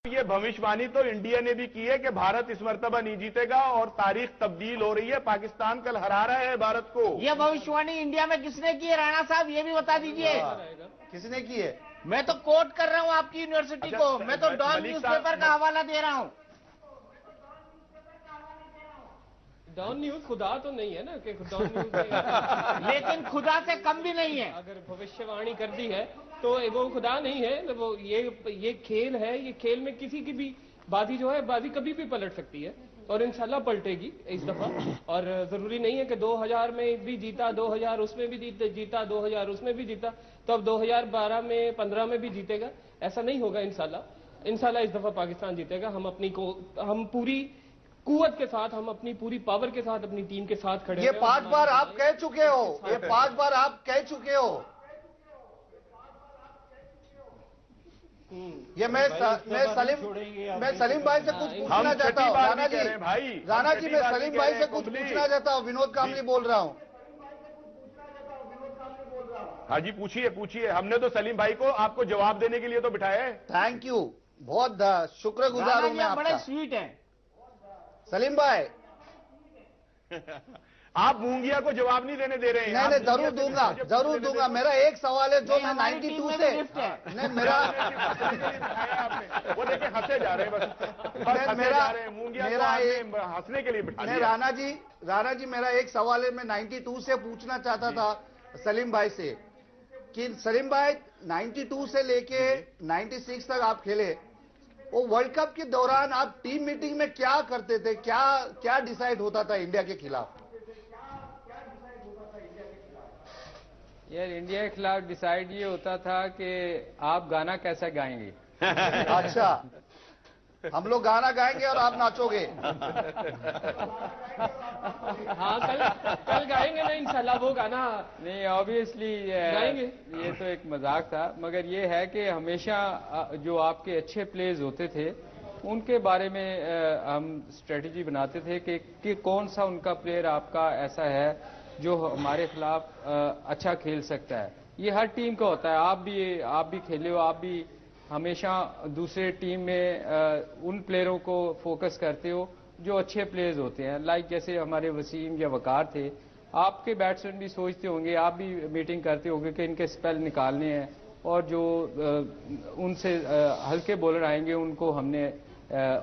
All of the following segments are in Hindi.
ये भविष्यवाणी तो इंडिया ने भी की है कि भारत इस मर्तबा नहीं जीतेगा और तारीख तब्दील हो रही है। पाकिस्तान कल हरा रहा है भारत को। ये भविष्यवाणी इंडिया में किसने की है राणा साहब, ये भी बता दीजिए। किसने की है? मैं तो कोट कर रहा हूँ आपकी यूनिवर्सिटी को, मैं तो डॉन न्यूज़पेपर का हवाला दे रहा हूँ। डॉन न्यूज खुदा तो नहीं है ना कि डॉन न्यूज लेकिन खुदा से कम भी नहीं है। अगर भविष्यवाणी कर दी है तो वो खुदा नहीं है। वो ये खेल है। ये खेल में किसी की भी बाजी जो है, बाजी कभी भी पलट सकती है और इंशाल्लाह पलटेगी इस दफा। और जरूरी नहीं है कि 2000 में भी जीता, 2000 उसमें भी जीता, 2000 उसमें भी जीता, तो अब 2012 में 15 में भी जीतेगा, ऐसा नहीं होगा। इंशाल्लाह इस दफा पाकिस्तान जीतेगा। हम पूरी कुव्वत के साथ, हम अपनी पूरी पावर के साथ, अपनी टीम के साथ खड़े। ये 5 बार आप कह चुके हो, ये 5 बार आप कह चुके हो। ये मैं सलीम भाई से कुछ पूछना चाहता हूँ। राणा जी, मैं सलीम भाई से कुछ पूछना चाहता हूँ। विनोद कामली बोल रहा हूँ। हाँ जी, पूछिए। हमने तो सलीम भाई को आपको जवाब देने के लिए तो बिठाया है। थैंक यू, बहुत शुक्रगुजार हूँ मैं आपका। बड़े स्वीट हैं सलीम भाई। आप मूंगिया को जवाब नहीं देने दे रहे हैं। नहीं, जरूर दूंगा। मेरा एक सवाल है जो मैं 92 से नहीं, मेरा वो देखिए हंसे जा रहे हैं बस मेरा हंसने के लिए बिठा दिया। राणा जी मेरा एक सवाल है, मैं 92 से पूछना चाहता था सलीम भाई से कि सलीम भाई 92 से लेके 96 तक आप खेले, वो वर्ल्ड कप के दौरान आप टीम मीटिंग में क्या करते थे? क्या डिसाइड होता था इंडिया के खिलाफ? यार इंडिया के खिलाफ डिसाइड ये होता था कि आप गाना कैसा गाएंगे। अच्छा, हम लोग गाना गाएंगे और आप नाचोगे। हाँ, कल गाएंगे ना इंशाल्लाह वो गाना। नहीं, ऑब्वियसली गाएंगे। ये तो एक मजाक था, मगर ये है कि हमेशा जो आपके अच्छे प्लेयर्स होते थे उनके बारे में हम स्ट्रेटजी बनाते थे कि कौन सा उनका प्लेयर आपका ऐसा है जो हमारे खिलाफ अच्छा खेल सकता है। ये हर टीम का होता है। आप भी खेले हो, आप भी हमेशा दूसरे टीम में उन प्लेयरों को फोकस करते हो जो अच्छे प्लेयर्स होते हैं। लाइक जैसे हमारे वसीम या वकार थे, आपके बैट्समैन भी सोचते होंगे, आप भी मीटिंग करते होंगे कि इनके स्पेल निकालने हैं और जो उनसे हल्के बॉलर आएंगे उनको हमने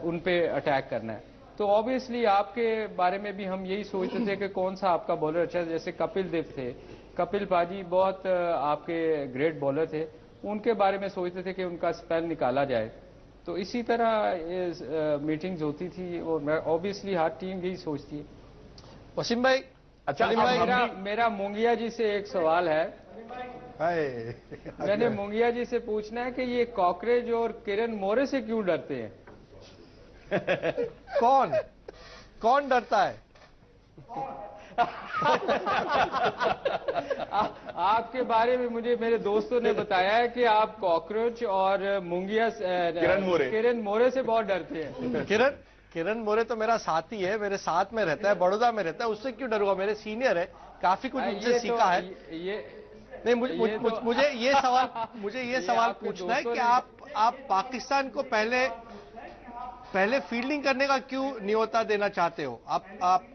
उन पे अटैक करना है। तो ऑब्वियसली आपके बारे में भी हम यही सोचते थे कि कौन सा आपका बॉलर अच्छा है। जैसे कपिल देव थे, कपिल पाजी बहुत आपके ग्रेट बॉलर थे, उनके बारे में सोचते थे कि उनका स्पेल निकाला जाए। तो इसी तरह मीटिंग्स होती थी और ऑब्वियसली हर टीम यही सोचती है। वसीम भाई, अच्छा, मेरा मुंगिया जी से एक सवाल है। मैंने मुंगिया जी से पूछना है कि ये कॉकरेज और किरण मोरे से क्यों डरते हैं? कौन डरता है? आपके बारे में मुझे मेरे दोस्तों ने बताया है कि आप कॉकरोच और मुंगिया किरण मोरे से बहुत डरते हैं। किरण मोरे तो मेरा साथी है, मेरे साथ में रहता है, बड़ौदा में रहता है, उससे क्यों डरूंगा? मेरे सीनियर है, काफी कुछ मुझसे सीखा है। नहीं, मुझे ये सवाल पूछना है कि आप पाकिस्तान को पहले फील्डिंग करने का क्यों न्योता देना चाहते हो? आप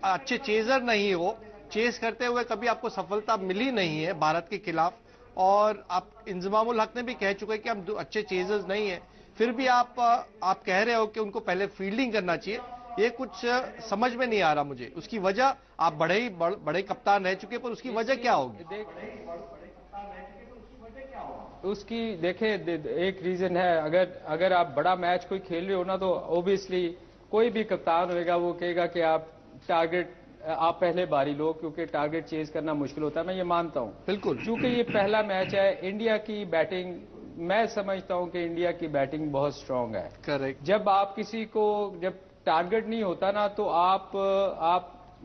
अच्छे चेजर नहीं हो, चेस करते हुए कभी आपको सफलता मिली नहीं है भारत के खिलाफ, और आप इंजमामुल हक ने भी कह चुके हैं कि हम अच्छे चेजर्स नहीं है, फिर भी आप कह रहे हो कि उनको पहले फील्डिंग करना चाहिए। ये कुछ समझ में नहीं आ रहा मुझे। उसकी वजह, आप बड़े कप्तान रह चुके, पर उसकी वजह क्या होगी? उसकी देखें, एक रीजन है, अगर आप बड़ा मैच कोई खेल रहे हो ना, तो ऑब्वियसली कोई भी कप्तान होगा वो कहेगा कि आप पहले बारी लो, क्योंकि टारगेट चेज करना मुश्किल होता है। मैं ये मानता हूं, बिल्कुल, क्योंकि ये पहला मैच है। इंडिया की बैटिंग, मैं समझता हूं कि इंडिया की बैटिंग बहुत स्ट्रांग है। करेक्ट। जब टारगेट नहीं होता ना, तो आप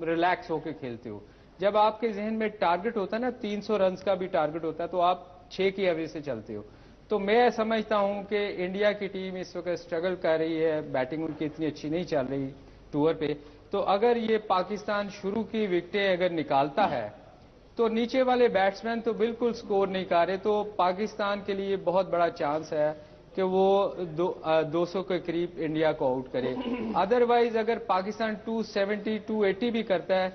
रिलैक्स होकर खेलते हो। जब आपके जहन में टारगेट होता है ना, 300 रन का भी टारगेट होता है, तो आप 6 की एवरेज से चलते हो। तो मैं समझता हूं कि इंडिया की टीम इस वक्त स्ट्रगल कर रही है, बैटिंग उनकी इतनी अच्छी नहीं चल रही टूर पे। तो अगर ये पाकिस्तान शुरू की विकेटें अगर निकालता है, तो नीचे वाले बैट्समैन तो बिल्कुल स्कोर नहीं कर रहे, तो पाकिस्तान के लिए बहुत बड़ा चांस है कि वो 200 के करीब इंडिया को आउट करे। अदरवाइज अगर पाकिस्तान 270 280 भी करता है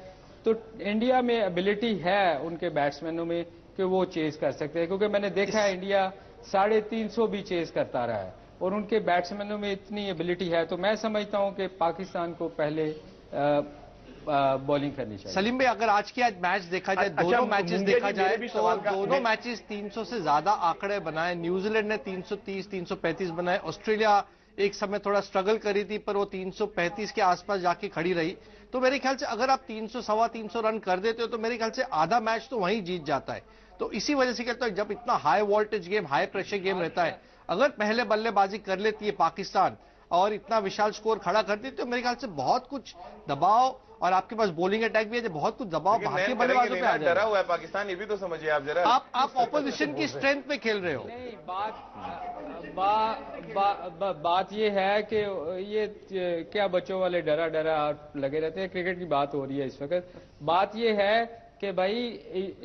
तो इंडिया में एबिलिटी है उनके बैट्समैनों में कि वो चेज कर सकते हैं, क्योंकि मैंने देखा है इंडिया 350 भी चेज करता रहा है और उनके बैट्समैनों में इतनी एबिलिटी है। तो मैं समझता हूं कि पाकिस्तान को पहले बॉलिंग करनी चाहिए। सलीम भाई, अगर आज मैच देखा जाए, दोनों मैचेस देखा जाए तो दोनों मैचेस 300 से ज्यादा आंकड़े बनाए। न्यूजीलैंड ने 330 335 बनाए। ऑस्ट्रेलिया एक समय थोड़ा स्ट्रगल करी थी पर वो 335 के आसपास जाके खड़ी रही। तो मेरे ख्याल से अगर आप 300 सवा 300 रन कर देते हो तो मेरे ख्याल से आधा मैच तो वहीं जीत जाता है। तो इसी वजह से कहता हूं, जब इतना high voltage game, high pressure game रहता है, अगर पहले बल्लेबाजी कर लेती है पाकिस्तान और इतना विशाल स्कोर खड़ा कर देती है तो मेरे ख्याल से बहुत कुछ दबाव, और आपके पास बॉलिंग अटैक भी है, बहुत कुछ दबाव भारतीय बल्लेबाजों पे आ जाएगा। डरा हुआ है पाकिस्तान, ये भी तो समझिए आप जरा। आप ऑपोजिशन की स्ट्रेंथ पे खेल रहे हो। नहीं, बात ये है कि ये क्या बच्चों वाले डरा डरा लगे रहते हैं। क्रिकेट की बात हो रही है इस वक्त। बात ये है कि भाई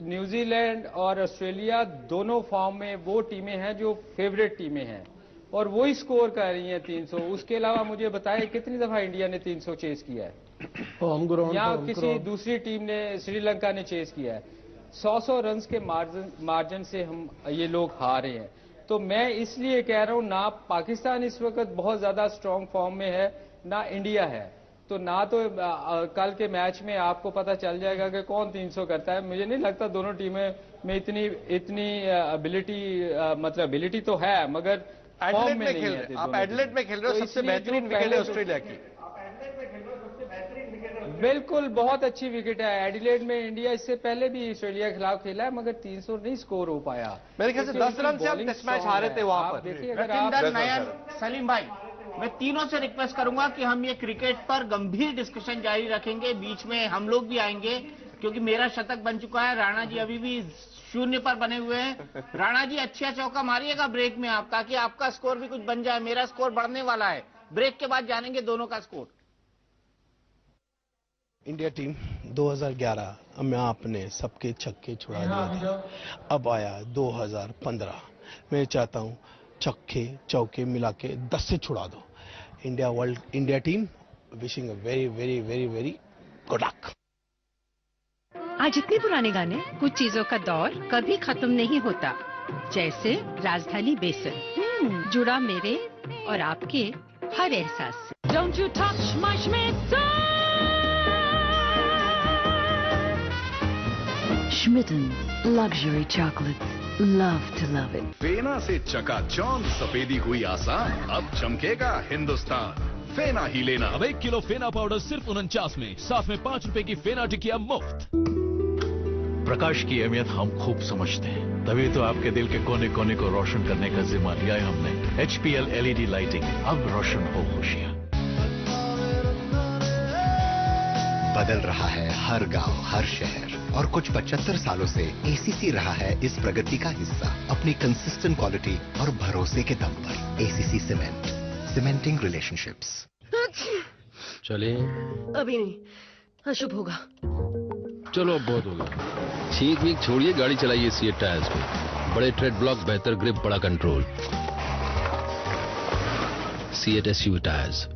न्यूजीलैंड और ऑस्ट्रेलिया दोनों फॉर्म में वो टीमें हैं जो फेवरेट टीमें हैं और वही स्कोर कर रही हैं 300। उसके अलावा मुझे बताएं कितनी दफा इंडिया ने 300 चेज किया है या किसी दूसरी टीम ने, श्रीलंका ने चेज किया है। 100 रन के मार्जिन से हम ये लोग हारे हैं। तो मैं इसलिए कह रहा हूं, ना पाकिस्तान इस वक्त बहुत ज्यादा स्ट्रांग फॉर्म में है ना इंडिया है। तो ना तो कल के मैच में आपको पता चल जाएगा कि कौन 300 करता है। मुझे नहीं लगता दोनों टीमें में इतनी एबिलिटी, मतलब एबिलिटी तो है मगर एडिलेड में खेल रहे हैं। आप एडिलेड में खेल रहे हो, सबसे बेहतरीन विकेट है ऑस्ट्रेलिया की। बिल्कुल, बहुत अच्छी विकेट है एडिलेड में। इंडिया इससे पहले भी ऑस्ट्रेलिया के खिलाफ खेला है मगर 300 नहीं स्कोर हो पाया। मेरे ख्याल से 10 रन से आप टेस्ट मैच हारे थे वहां पर। देखिए अगर आप नयन, सलीम भाई, मैं तीनों से रिक्वेस्ट करूंगा कि हम ये क्रिकेट पर गंभीर डिस्कशन जारी रखेंगे। बीच में हम लोग भी आएंगे क्योंकि मेरा शतक बन चुका है। राणा जी अभी भी 0 पर बने हुए हैं। राणा जी अच्छा चौका मारिएगा ब्रेक में आप, ताकि आपका स्कोर भी कुछ बन जाए। मेरा स्कोर बढ़ने वाला है। ब्रेक के बाद जानेंगे दोनों का स्कोर। इंडिया टीम 2011 में आपने सबके छक्के छुड़ा दिए थे। अब आया 2015, मैं चाहता हूं छक्के चौके मिला के 10 से छुड़ा दो। India team wishing a very very very very good luck. आज इतने पुराने गाने, कुछ चीजों का दौर कभी खत्म नहीं होता, जैसे राजधानी बेसन, जुड़ा मेरे और आपके हर एहसास से। Don't you touch my Schmitten! Schmitten luxury chocolates, love to love it. फेना से चकाचौंध सफेदी हुई आसान, अब चमकेगा हिंदुस्तान। फेना ही लेना। अब 1 किलो फेना पाउडर सिर्फ 49 में, साथ में 5 रुपए की फेना टिकिया मुफ्त। प्रकाश की अहमियत हम खूब समझते हैं, तभी तो आपके दिल के कोने कोने को रोशन करने का जिम्मा लिया है हमने। HPL LED लाइटिंग, अब रोशन हो खुशियां। बदल रहा है हर गांव, हर शहर, और कुछ 75 सालों से ACC रहा है इस प्रगति का हिस्सा, अपनी कंसिस्टेंट क्वालिटी और भरोसे के दम पर। ACC cement, cementing relationships. चलिए, अभी नहीं, अशुभ होगा। चलो अब बहुत होगा। छींक वीक छोड़िए, गाड़ी चलाइए सीएट टायर्स पे। बड़े ट्रेड ब्लॉक, बेहतर ग्रिप, बड़ा कंट्रोल। CEAT SUV tyres.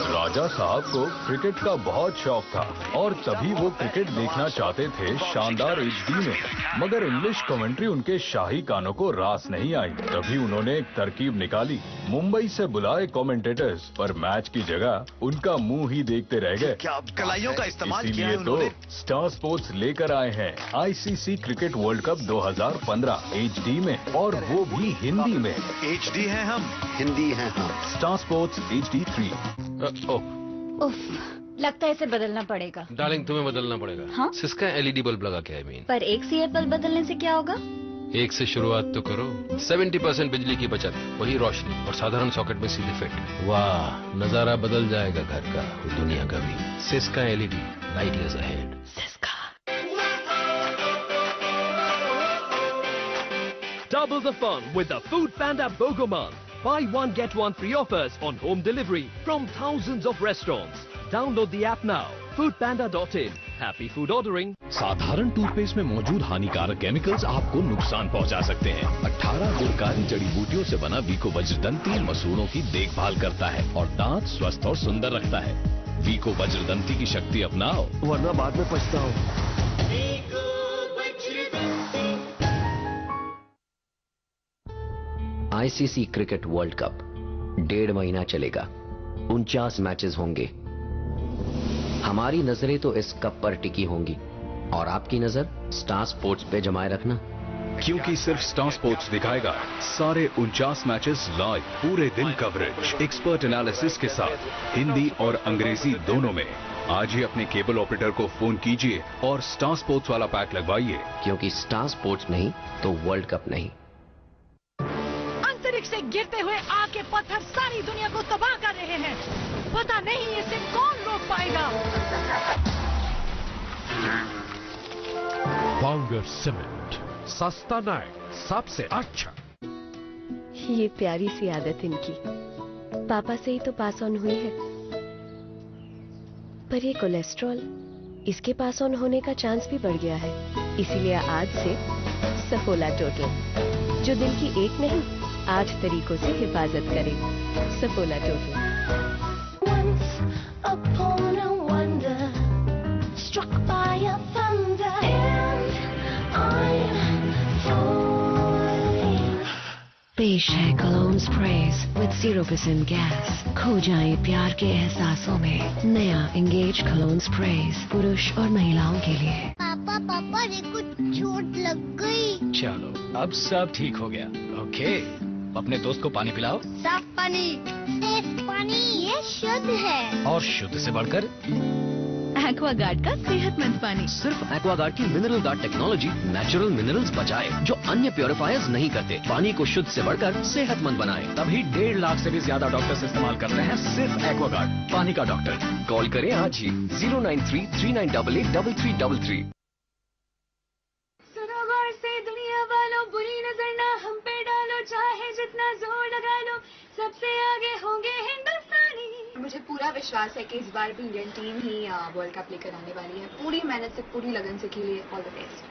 राजा साहब को क्रिकेट का बहुत शौक था और तभी वो क्रिकेट देखना चाहते थे शानदार HD में, मगर इंग्लिश कमेंट्री उनके शाही कानों को रास नहीं आई। तभी उन्होंने एक तरकीब निकाली, मुंबई से बुलाए कमेंटेटर्स, पर मैच की जगह उनका मुंह ही देखते रह गए। क्या कलाइयों का इस्तेमाल किया है उन्होंने? स्टार स्पोर्ट्स लेकर आए हैं ICC cricket world cup 2015 HD में, और वो भी हिंदी में। HD हैं हम, हिंदी हैं हम। Star sports HD3। उफ, लगता है इसे बदलना पड़ेगा। डार्लिंग, तुम्हें बदलना पड़ेगा। हाँ? सिस्का LED बल्ब लगा के आई। पर एक सीएट बल्ब बदलने से क्या होगा? एक से शुरुआत तो करो। 70% बिजली की बचत, वही रोशनी, और साधारण सॉकेट में सीधे फिट। वाह, नजारा बदल जाएगा घर का, दुनिया का भी। Syska LED, light years ahead. Syska. Double the fun with the Food Panda BOGO Month. Buy one get one free offers on home delivery from thousands of restaurants. Download the app now. Foodpanda.in Happy food ordering. साधारण टूथपेस्ट में मौजूद हानिकारक केमिकल्स आपको नुकसान पहुंचा सकते हैं। 18 गुणकारी जड़ी बूटियों से बना वीको वज्रदंती मसूड़ों की देखभाल करता है और दांत स्वस्थ और सुंदर रखता है। वीको वज्रदंती की शक्ति अपनाओ, वरना बाद में पछताओ। आईसीसी क्रिकेट वर्ल्ड कप 1.5 महीना चलेगा। 49 मैचेस होंगे। हमारी नजरें तो इस कप पर टिकी होंगी और आपकी नजर स्टार स्पोर्ट्स पे जमाए रखना, क्योंकि सिर्फ स्टार स्पोर्ट्स दिखाएगा सारे 49 मैचेस लाइव, पूरे दिन कवरेज, एक्सपर्ट एनालिसिस के साथ हिंदी और अंग्रेजी दोनों में। आज ही अपने केबल ऑपरेटर को फोन कीजिए और स्टार स्पोर्ट्स वाला पैक लगवाइए, क्योंकि स्टार स्पोर्ट्स नहीं तो वर्ल्ड कप नहीं। अंतरिक्ष से गिरते हुए आग के पत्थर सारी दुनिया को तबाह कर रहे हैं। पता नहीं इसे कौन रोक पाएगा। Bounger सीमेंट, सस्ता नहीं, सबसे अच्छा। ये प्यारी सी आदत इनकी पापा से ही तो पास ऑन हुई है, पर ये कोलेस्ट्रॉल इसके पास ऑन होने का चांस भी बढ़ गया है। इसीलिए आज से सफोला टोटल, जो दिल की एक नहीं 8 तरीकों से हिफाजत करे। सफोला टोटल। पेश है कलोन स्प्रेज विद 0% गैस। खो जाए प्यार के एहसासों में। नया एंगेज कलोन स्प्रेज पुरुष और महिलाओं के लिए। पापा पापा रे कुछ चोट लग गई। चलो अब सब ठीक हो गया। ओके, अपने दोस्त को पानी पिलाओ। साफ पानी। पानी ये शुद्ध है और शुद्ध से बढ़कर एक्वागार्ड का सेहतमंद पानी। सिर्फ एक्वागार्ड की mineral guard technology natural minerals बचाए जो अन्य प्योरीफायर्स नहीं करते। पानी को शुद्ध से बढ़कर सेहतमंद बनाए। तभी 1.5 लाख से भी ज्यादा डॉक्टर्स इस्तेमाल करते हैं सिर्फ एक्वागार्ड, पानी का डॉक्टर। कॉल करें आज ही 09339883333। सरोवर से दुनिया वालों बुरी नजर ना हम पे डालो, चाहे जितना जोर लगा लो सबसे आगे होंगे हिंदुस्तानी। मुझे पूरा विश्वास है कि इस बार भी इंडियन टीम ही वर्ल्ड कप लेकर आने वाली है। पूरी मेहनत से, पूरी लगन से खेलिए। All the best.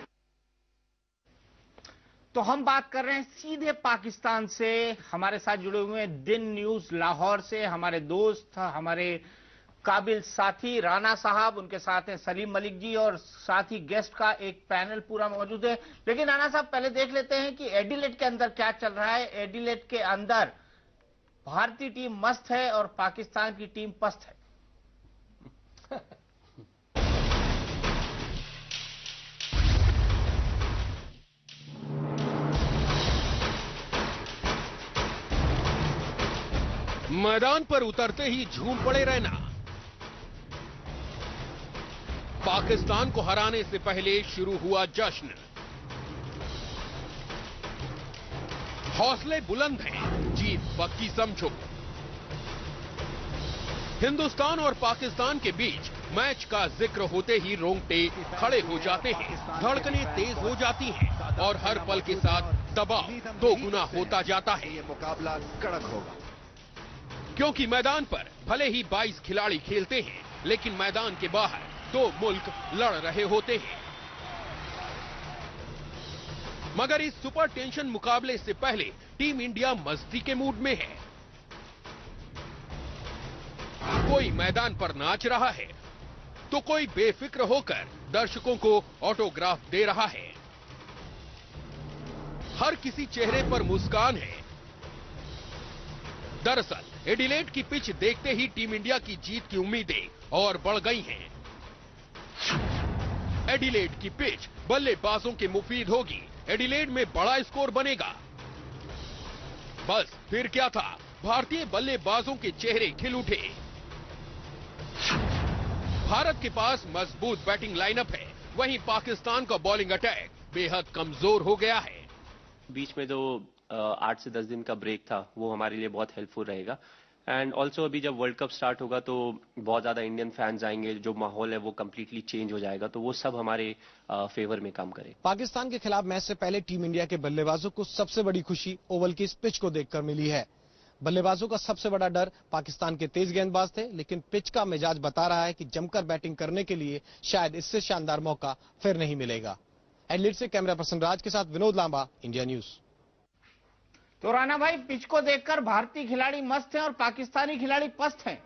तो हम बात कर रहे हैं सीधे पाकिस्तान से। हमारे साथ जुड़े हुए हैं दिन न्यूज लाहौर से हमारे दोस्त, हमारे काबिल साथी राना साहब, उनके साथ हैं सलीम मलिक जी और साथ ही गेस्ट का एक पैनल पूरा मौजूद है। लेकिन राना साहब पहले देख लेते हैं कि एडिलेड के अंदर क्या चल रहा है। एडिलेड के अंदर भारतीय टीम मस्त है और पाकिस्तान की टीम पस्त है। मैदान पर उतरते ही झूम पड़े रहना। पाकिस्तान को हराने से पहले शुरू हुआ जश्न। हौसले बुलंद हैं, जीत पक्की समझो। हिंदुस्तान और पाकिस्तान के बीच मैच का जिक्र होते ही रोंगटे खड़े हो जाते हैं, धड़कनें तेज हो जाती हैं और हर पल के साथ दबाव 2 गुना होता जाता है। ये मुकाबला कड़क होगा, क्योंकि मैदान पर भले ही 22 खिलाड़ी खेलते हैं, लेकिन मैदान के बाहर 2 मुल्क लड़ रहे होते हैं। मगर इस सुपर टेंशन मुकाबले से पहले टीम इंडिया मस्ती के मूड में है। कोई मैदान पर नाच रहा है तो कोई बेफिक्र होकर दर्शकों को ऑटोग्राफ दे रहा है। हर किसी चेहरे पर मुस्कान है। दरअसल एडिलेड की पिच देखते ही टीम इंडिया की जीत की उम्मीदें और बढ़ गई हैं। एडिलेड की पिच बल्लेबाजों के मुफीद होगी। एडिलेड में बड़ा स्कोर बनेगा। बस फिर क्या था, भारतीय बल्लेबाजों के चेहरे खिल उठे। भारत के पास मजबूत बैटिंग लाइनअप है, वहीं पाकिस्तान का बॉलिंग अटैक बेहद कमजोर हो गया है। बीच में जो 8 से 10 दिन का ब्रेक था वो हमारे लिए बहुत हेल्पफुल रहेगा। एंड ऑल्सो अभी जब वर्ल्ड कप स्टार्ट होगा तो बहुत ज्यादा इंडियन फैंस आएंगे, जो माहौल है वो कंप्लीटली चेंज हो जाएगा, तो वो सब हमारे फेवर में काम करे। पाकिस्तान के खिलाफ मैच से पहले टीम इंडिया के बल्लेबाजों को सबसे बड़ी खुशी ओवल की इस पिच को देखकर मिली है। बल्लेबाजों का सबसे बड़ा डर पाकिस्तान के तेज गेंदबाज थे, लेकिन पिच का मिजाज बता रहा है कि जमकर बैटिंग करने के लिए शायद इससे शानदार मौका फिर नहीं मिलेगा। एडिलेड से कैमरा पर्सन राज के साथ विनोद लांबा, इंडिया न्यूज। तो राणा भाई, पिच को देखकर भारतीय खिलाड़ी मस्त हैं और पाकिस्तानी खिलाड़ी पस्त हैं।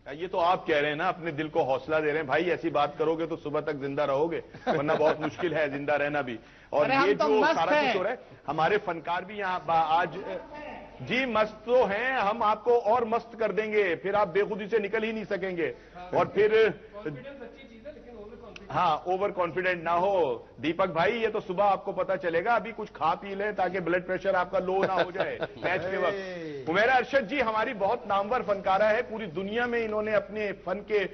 ये तो आप कह रहे हैं ना, अपने दिल को हौसला दे रहे हैं। भाई ऐसी बात करोगे तो सुबह तक जिंदा रहोगे, वरना बहुत मुश्किल है जिंदा रहना भी। और ये तो जो सारा कुछ हो रहा है, हमारे फनकार भी यहाँ आज जी मस्त तो हैं, हम आपको और मस्त कर देंगे, फिर आप बेखुदी से निकल ही नहीं सकेंगे। और फिर हाँ, ओवर कॉन्फिडेंट ना हो दीपक भाई, ये तो सुबह आपको पता चलेगा। अभी कुछ खा पी लें ताकि ब्लड प्रेशर आपका लो ना हो जाए मैच के वक्त। हुमैरा अरशद जी हमारी बहुत नामवर फनकारा है, पूरी दुनिया में इन्होंने अपने फन के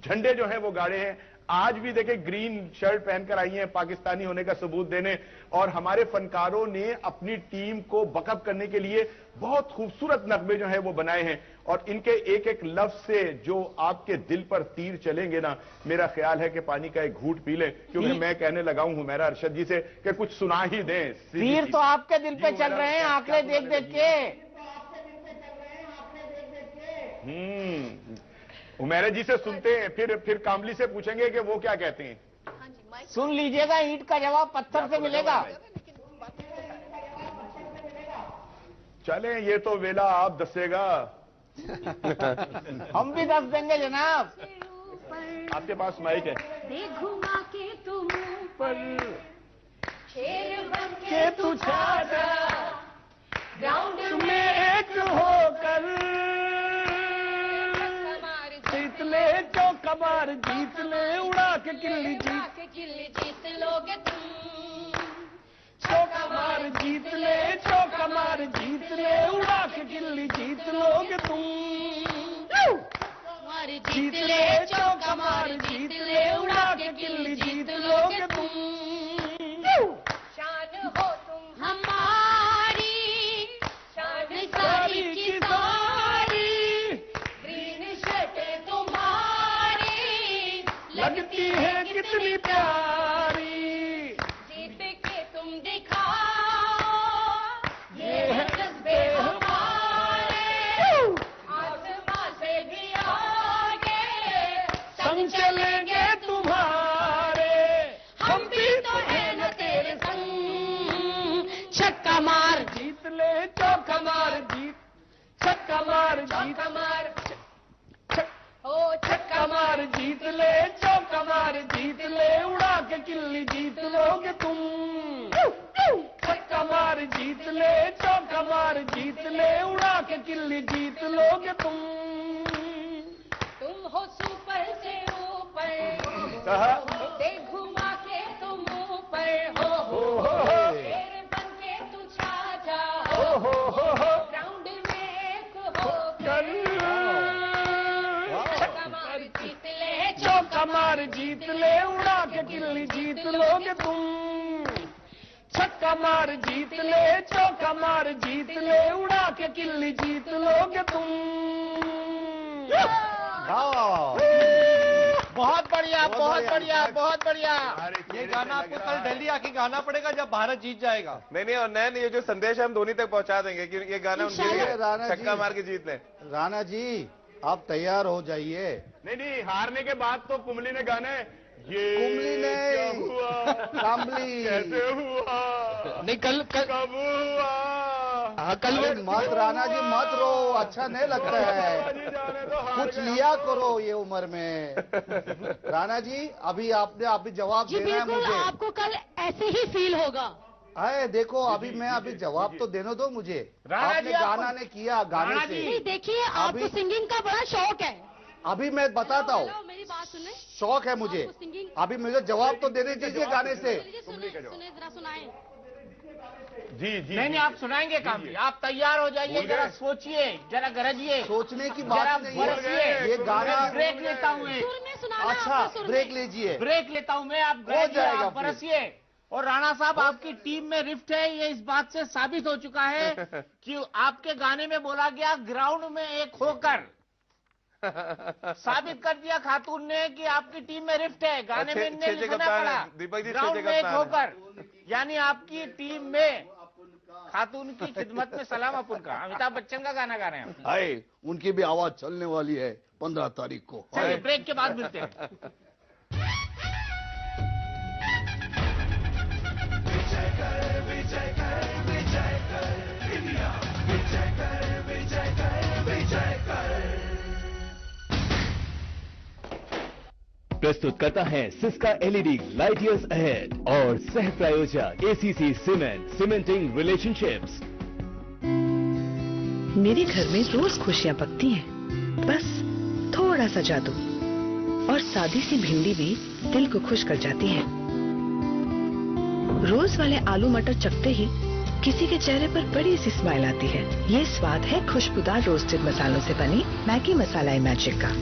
झंडे जो है वो गाड़े हैं। आज भी देखे ग्रीन शर्ट पहनकर आई हैं पाकिस्तानी होने का सबूत देने, और हमारे फनकारों ने अपनी टीम को बकअप करने के लिए बहुत खूबसूरत नगमे जो है वो बनाए हैं। और इनके एक एक लफ्ज से जो आपके दिल पर तीर चलेंगे ना, मेरा ख्याल है कि पानी का एक घूंट पी लें, क्योंकि मैं कहने लगा हूं हुमैरा अरशद जी से कि कुछ सुना ही दें। तीर तो आपके दिल पे चल रहे हैं आंकड़े देख देख के। हुमैरा जी से सुनते हैं, फिर कामली से पूछेंगे कि वो क्या कहते हैं। सुन लीजिएगा, ईंट का जवाब पत्थर से मिलेगा। चलें, ये तो वेला आप दसेगा। हम भी दस देंगे जनाब। आपके पास माइक है। घुमा के तुम ऊपर, शेर बन के तू छा जा, ग्राउंड में एक होकर, जीत ले चौका मार, जीत ले उड़ा के किल्ली जीत लोगे तुम, चौका मार, जीत ले चौका मार, जीत ले उड़ा के किल्ली जीत लोगे तुम। जीत ले चौका मार, जीत ले उड़ा के किल्ली जीत लोगे तुम। शान हो तुम हमारी, शान सारी की सारी, ग्रीन शर्ट तुम्हारी लगती है कितनी प्यारी, जीत के तुम दिखाओ ये है जज्बे हमारे, आसमां से भी आगे संग चलेंगे तुम्हारे, हम भी तो है न तेरे संग। छक्का मार, जीत ले चौका मार, जीत छक्का मार, चौका मार, ओ छक्का मार, जीत ले चौका मार, जीत ले उड़ा के किल्ली जीत लोगे तुम। छक्का मार, जीत ले चौका मार, जीत ले उड़ा के किल्ली जीत लोगे तुम। तुम हो सुपर से ऊपर, दे घुमा के तुम ऊपर, हो शेर बन के तू छा जा, ग्राउंड में एक होकर, छक्का मार, जीत ले चौका मार, जीत ले उड़ा के किल्ली जीत लोगे तुम। छक्का मार, जीत ले चौका मार, जीत ले उड़ा के किल्ली जीत लोगे तुम। बहुत बढ़िया, बहुत बढ़िया, बहुत बढ़िया। ये गाना आपको कल दिल्ली आके गाना पड़ेगा जब भारत जीत जाएगा। नहीं, और नैन ये जो संदेश है हम धोनी तक पहुंचा देंगे कि ये गाना उनके लिए छक्का मार के जीत लें। राणा जी आप तैयार हो जाइए। नहीं, हारने के बाद तो कुमली ने गाना है, ये कुमली ने क्या हुआ, कामली कैसे हुआ, नहीं कल कब हुआ। कल मत राणा जी मत रो, अच्छा नहीं लगता है, कुछ लिया करो ये उम्र में। राणा जी अभी आपने जवाब देना है मुझे। आपको कल ऐसे ही फील होगा। अरे देखो अभी जवाब तो देने दो मुझे। आपने गाना ने किया, गाने से देखिए आपको सिंगिंग का बड़ा शौक है। अभी मैं बताता हूँ, मेरी बात सुने, शौक है मुझे। अभी मुझे जवाब तो देने दीजिए गाने से। जरा सुनाए। जी नहीं, आप सुनाएंगे कामली, आप तैयार हो जाइए, जरा सोचिए, जरा गरजिए। सोचने की बात नहीं है, ये गाना ब्रेक लेता हूँ। अच्छा ब्रेक लीजिए, ब्रेक लेता हूँ मैं, आप गरजिए, बरसिए। और राणा साहब आपकी टीम में रिफ्ट है, ये इस बात से साबित हो चुका है कि आपके गाने में बोला गया ग्राउंड में एक होकर। साबित कर दिया खातून ने कि आपकी टीम में रिफ्ट है, गाने में लिखना पड़ा दीपक जी ग्राउंड में एक होकर, यानी आपकी टीम में खातून की खिदमत में सलाम अपन का। अमिताभ बच्चन का गाना गा रहे हैं। हाय, उनकी भी आवाज चलने वाली है 15 तारीख को। चलिए ब्रेक के बाद मिलते हैं। प्रस्तुत करता है Syska LED light years ahead और सह प्रायोजक एसीसी सीमेंट, सीमेंटिंग रिलेशनशिप्स। मेरे घर में रोज खुशियां पकती हैं, बस थोड़ा सा जादू और सादी सी भिंडी भी दिल को खुश कर जाती है। रोज वाले आलू मटर चखते ही किसी के चेहरे पर बड़ी सी स्माइल आती है। ये स्वाद है खुशबूदार रोस्टेड मसालों से बनी मैगी मसाला मैजिक का।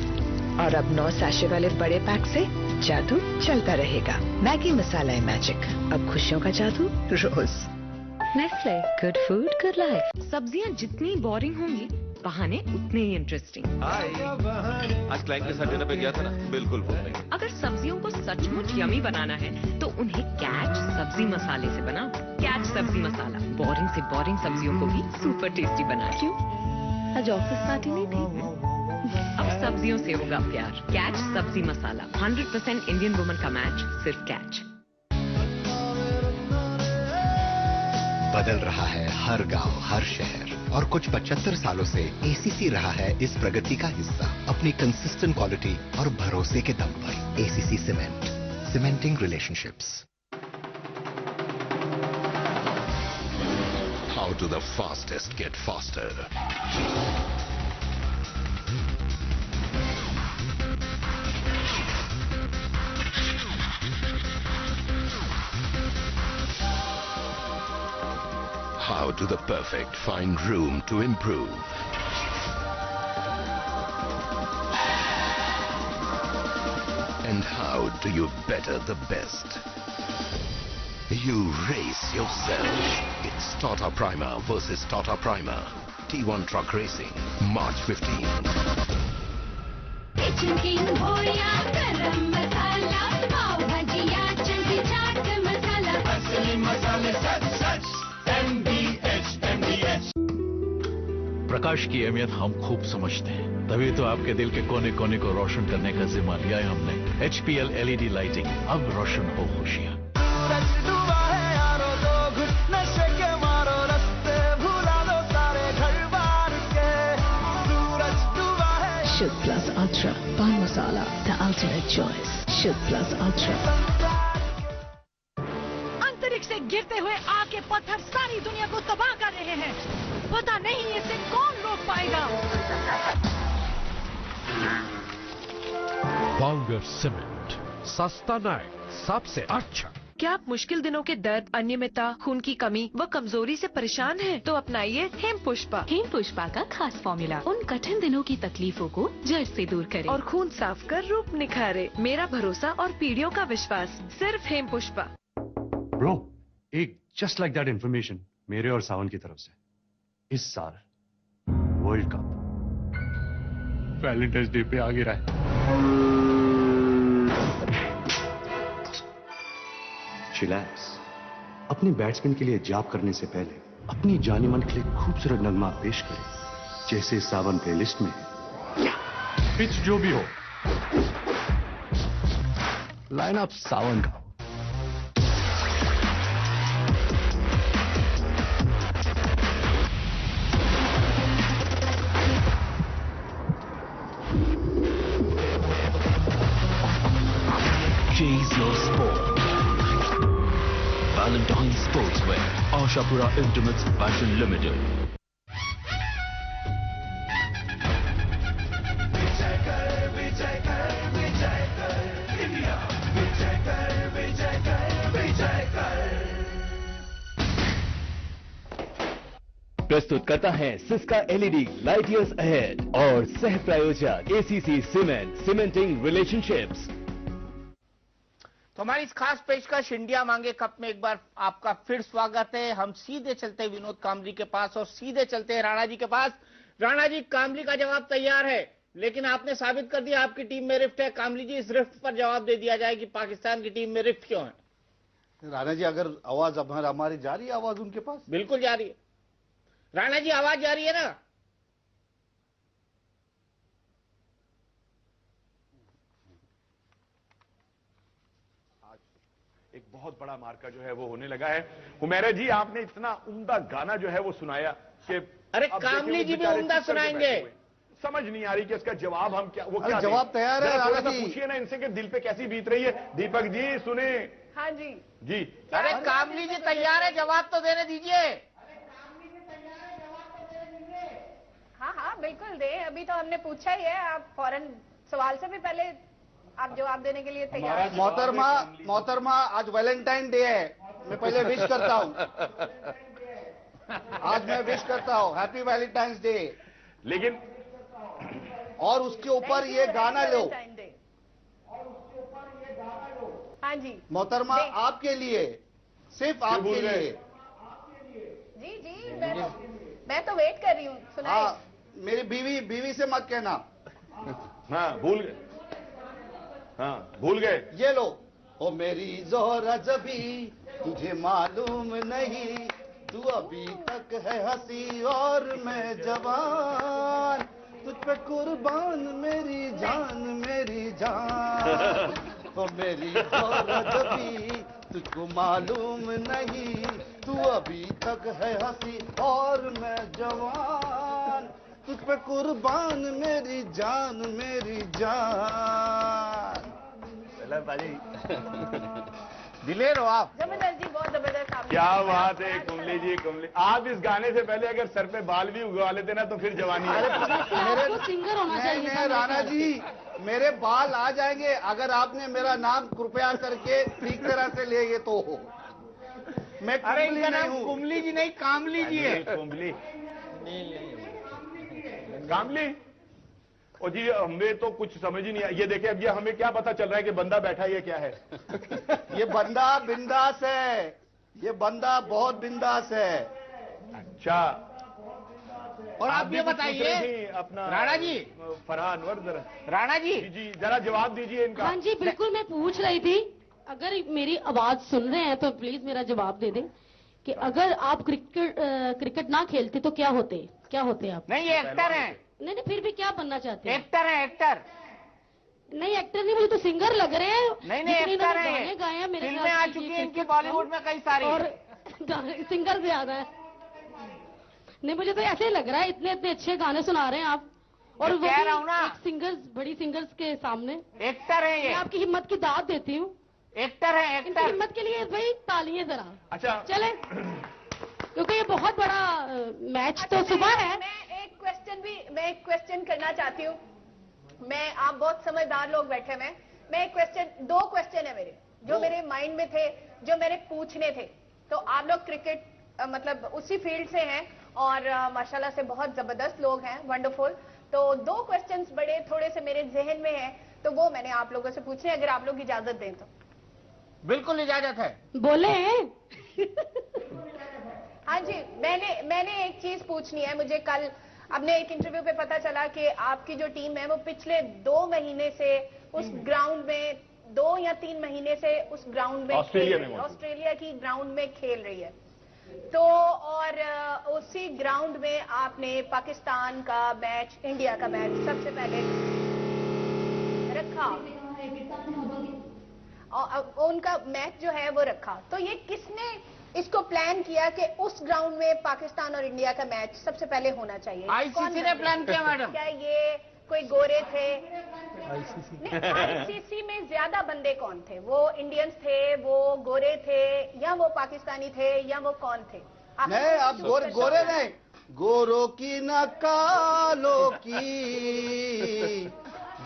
और अब 9 सैशे वाले बड़े पैक से जादू चलता रहेगा। मैगी मसाला मैजिक, अब खुशियों का जादू रोज। Nestle, good food good life. सब्जियां जितनी बोरिंग होंगी, बहाने उतने ही इंटरेस्टिंग। आज क्लाइंट के साथ डिनर पे गया था ना, बिल्कुल भूल गई। अगर सब्जियों को सचमुच यमी बनाना है तो उन्हें कैच सब्जी मसाले से बनाओ। कैच सब्जी मसाला बोरिंग से बोरिंग सब्जियों को भी सुपर टेस्टी बनाए। क्यों? आज ऑफिस पार्टी नहीं थी? अब सब्जियों से होगा प्यार। कैच सब्जी मसाला, 100% इंडियन वुमन का मैच, सिर्फ कैच। बदल रहा है हर गांव, हर शहर और कुछ 75 सालों से एसीसी रहा है इस प्रगति का हिस्सा, अपनी कंसिस्टेंट क्वालिटी और भरोसे के दम पर। ACC cement, cementing relationships. How do the fastest get faster? How do the perfect find room to improve? And how do you better the best? You race yourself. It's Tata Primer versus Tata Primer. T1 Truck Racing, March 15. Kitchen king भोया गरम मसाला, पाव भजिया चंकी चाट मसाला, असली मसाले सच सच MDH। प्रकाश की अहमियत हम खूब समझते हैं, तभी तो आपके दिल के कोने कोने को रोशन करने का जिम्मा लिया है हमने। HPL LED लाइटिंग, अब रोशन हो खुशियां। शुद्ध प्लस अल्ट्रा पान मसाला, द अल्टीमेट चॉइस। शुद्ध प्लस अल्ट्रा। अंतरिक्ष से गिरते हुए आग के पत्थर सारी दुनिया को तबाह कर रहे हैं। पता नहीं इसे कौन रोक पाएगा। बाउंगर सीमेंट, सस्ता नहीं, सबसे अच्छा। क्या आप मुश्किल दिनों के दर्द, अनियमितता, खून की कमी व कमजोरी से परेशान हैं? तो अपनाइए हेम पुष्पा। हेम पुष्पा का खास फॉर्मूला उन कठिन दिनों की तकलीफों को जड़ से दूर करे और खून साफ कर रूप निखारे। मेरा भरोसा और पीढ़ियों का विश्वास सिर्फ हेम पुष्पा। ब्रो, एक जस्ट लाइक दैट इन्फॉर्मेशन मेरे और सावन की तरफ से। इस साल वर्ल्ड कप वैलेंटाइंस डे पे आ गिरा है। चिलैक्स, अपने बैट्समैन के लिए जाप करने से पहले अपनी जानी मन के लिए खूबसूरत नगमा पेश करें, जैसे सावन प्लेलिस्ट में है। पिच जो भी हो, लाइन अप सावन का। Chase your sport. Valentine Sportswear, Ashapura Intimates Fashion Limited. प्रस्तुत करता है Syska LED light years ahead और सह प्रायोजक एसीसी सीमेंट, सीमेंटिंग रिलेशनशिप्स। तो हमारी इस खास पेशकश इंडिया मांगे कप में एक बार आपका फिर स्वागत है। हम सीधे चलते हैं विनोद कामली के पास और सीधे चलते हैं राणा जी के पास। राणा जी, कामली का जवाब तैयार है, लेकिन आपने साबित कर दिया आपकी टीम में रिफ्ट है। कामली जी, इस रिफ्ट पर जवाब दे दिया जाए कि पाकिस्तान की टीम में रिफ्ट क्यों है? राणा जी, अगर आवाज हमारी जा रही है, आवाज उनके पास बिल्कुल जा रही है। राणा जी आवाज जा रही है ना? एक बहुत बड़ा मार्का जो है वो होने लगा है। हुमैरा जी, आपने इतना उम्दा गाना जो है वो सुनाया कि अरे कामली जी भी उम्दा सुनाएंगे। समझ नहीं आ रही कि इसका जवाब हम क्या, वो क्या जवाब तैयार है राणा जी। पूछिए ना इनसे कि दिल पे कैसी बीत रही है। दीपक जी सुने। हाँ जी जी। अरे कामली जी तैयार है, जवाब तो देने दीजिए। हाँ हाँ बिल्कुल दे, अभी तो हमने पूछा ही है, आप फौरन सवाल से भी पहले आप जवाब देने के लिए तैयार हैं। मोहतरमा आज वैलेंटाइन डे है, मैं पहले विश करता हूँ। आज मैं विश करता हूँ, हैप्पी वैलेंटाइंस डे। लेकिन और उसके ऊपर ये गाना लो। हाँ जी मोहतरमा, आपके लिए, सिर्फ आपके लिए। जी जी, मैं तो वेट कर रही हूँ, सुनाइए। हाँ, मेरी बीवी से मत कहना। हाँ भूल गए, हाँ भूल गए। ये लो। ओ मेरी जोहरा जबी, तुझे मालूम नहीं, तू अभी तक है हंसी और मैं जवान, तुझ पे कुर्बान मेरी जान मेरी जान। ओ मेरी जोहरा जबी, तुझको मालूम नहीं, तू अभी तक है हंसी और मैं जवान, तुझ पे कुर्बान मेरी जान मेरी जान। दिलेर हो आप। जबरदस्त जी, बहुत जबरदस्त आप। क्या बात है कुमली जी, कुमली। आप इस गाने से पहले अगर सर पे बाल भी उगवा लेते ना तो फिर जवानी है। मेरे सिंगर होना चाहिए था। राणा जी, मेरे बाल आ जाएंगे अगर आपने मेरा नाम कृपया करके ठीक तरह से लेंगे तो। मैं कुमली नहीं हूँ। कुमली जी नहीं, कामली जी है। कुमली कामली। और जी हमें तो कुछ समझ ही नहीं आया। ये देखिए, अब ये हमें क्या पता चल रहा है कि बंदा बैठा है, ये क्या है? ये बंदा बिंदास है, ये बंदा बहुत बिंदास है। अच्छा। और आप ये बताइए अपना राणा जी, फरहान अनवर, जरा राणा जी जी जरा जवाब दीजिए इनका। हाँ जी बिल्कुल, मैं पूछ रही थी, अगर मेरी आवाज सुन रहे हैं तो प्लीज मेरा जवाब दे दें कि अगर आप क्रिकेट ना खेलते तो क्या होते आप? नहीं, ये एक्टर हैं। नहीं, फिर भी क्या बनना चाहते हैं? एक्टर है, एक्टर। नहीं, एक्टर नहीं, मुझे तो सिंगर लग रहे हैं। नहीं, एक्टर है। गाने गाए हैं, मेरे फिल्में आ चुकी हैं इनकी बॉलीवुड में कई सारी, और सिंगर से ज्यादा है। नहीं, मुझे तो ऐसे ही लग रहा है, इतने अच्छे गाने सुना रहे हैं आप, और वो कह रहा हूँ ना, सिंगर्स, बड़ी सिंगर्स के सामने। एक्टर है ये। मैं आपकी हिम्मत की दाद देती हूँ। एक्टर है, इनकी एक्टर। हिम्मत के लिए भाई तालियां जरा। अच्छा चले, क्योंकि ये बहुत बड़ा मैच तो सुबह है। मैं एक क्वेश्चन करना चाहती हूँ। आप बहुत समझदार लोग बैठे हुए हैं। दो क्वेश्चन है मेरे, जो मेरे माइंड में थे, जो मेरे पूछने थे। तो आप लोग क्रिकेट मतलब उसी फील्ड से हैं और माशाल्लाह से बहुत जबरदस्त लोग हैं, वंडरफुल। तो दो क्वेश्चंस बड़े थोड़े से मेरे जहन में हैं, तो वो मैंने आप लोगों से पूछने, अगर आप लोग इजाजत दें तो। बिल्कुल इजाजत है, बोले। हाँ जी, मैंने एक चीज पूछनी है। मुझे कल अपने एक इंटरव्यू पे पता चला कि आपकी जो टीम है वो पिछले 2 महीने से उस ग्राउंड में, 2 या 3 महीने से उस ग्राउंड में ऑस्ट्रेलिया की ग्राउंड में खेल रही है। तो और उसी ग्राउंड में आपने पाकिस्तान का मैच, इंडिया का मैच सबसे पहले रखा, और उनका मैच जो है वो रखा। तो ये किसने इसको प्लान किया कि उस ग्राउंड में पाकिस्तान और इंडिया का मैच सबसे पहले होना चाहिए? आईसीसी ने प्लान किया मैडम। क्या ये कोई गोरे थे? आईसीसी में ज्यादा बंदे कौन थे? वो इंडियंस थे, वो गोरे थे, या वो पाकिस्तानी थे, या वो कौन थे? नहीं, आप गोरे नहीं, गोरों की न कालों की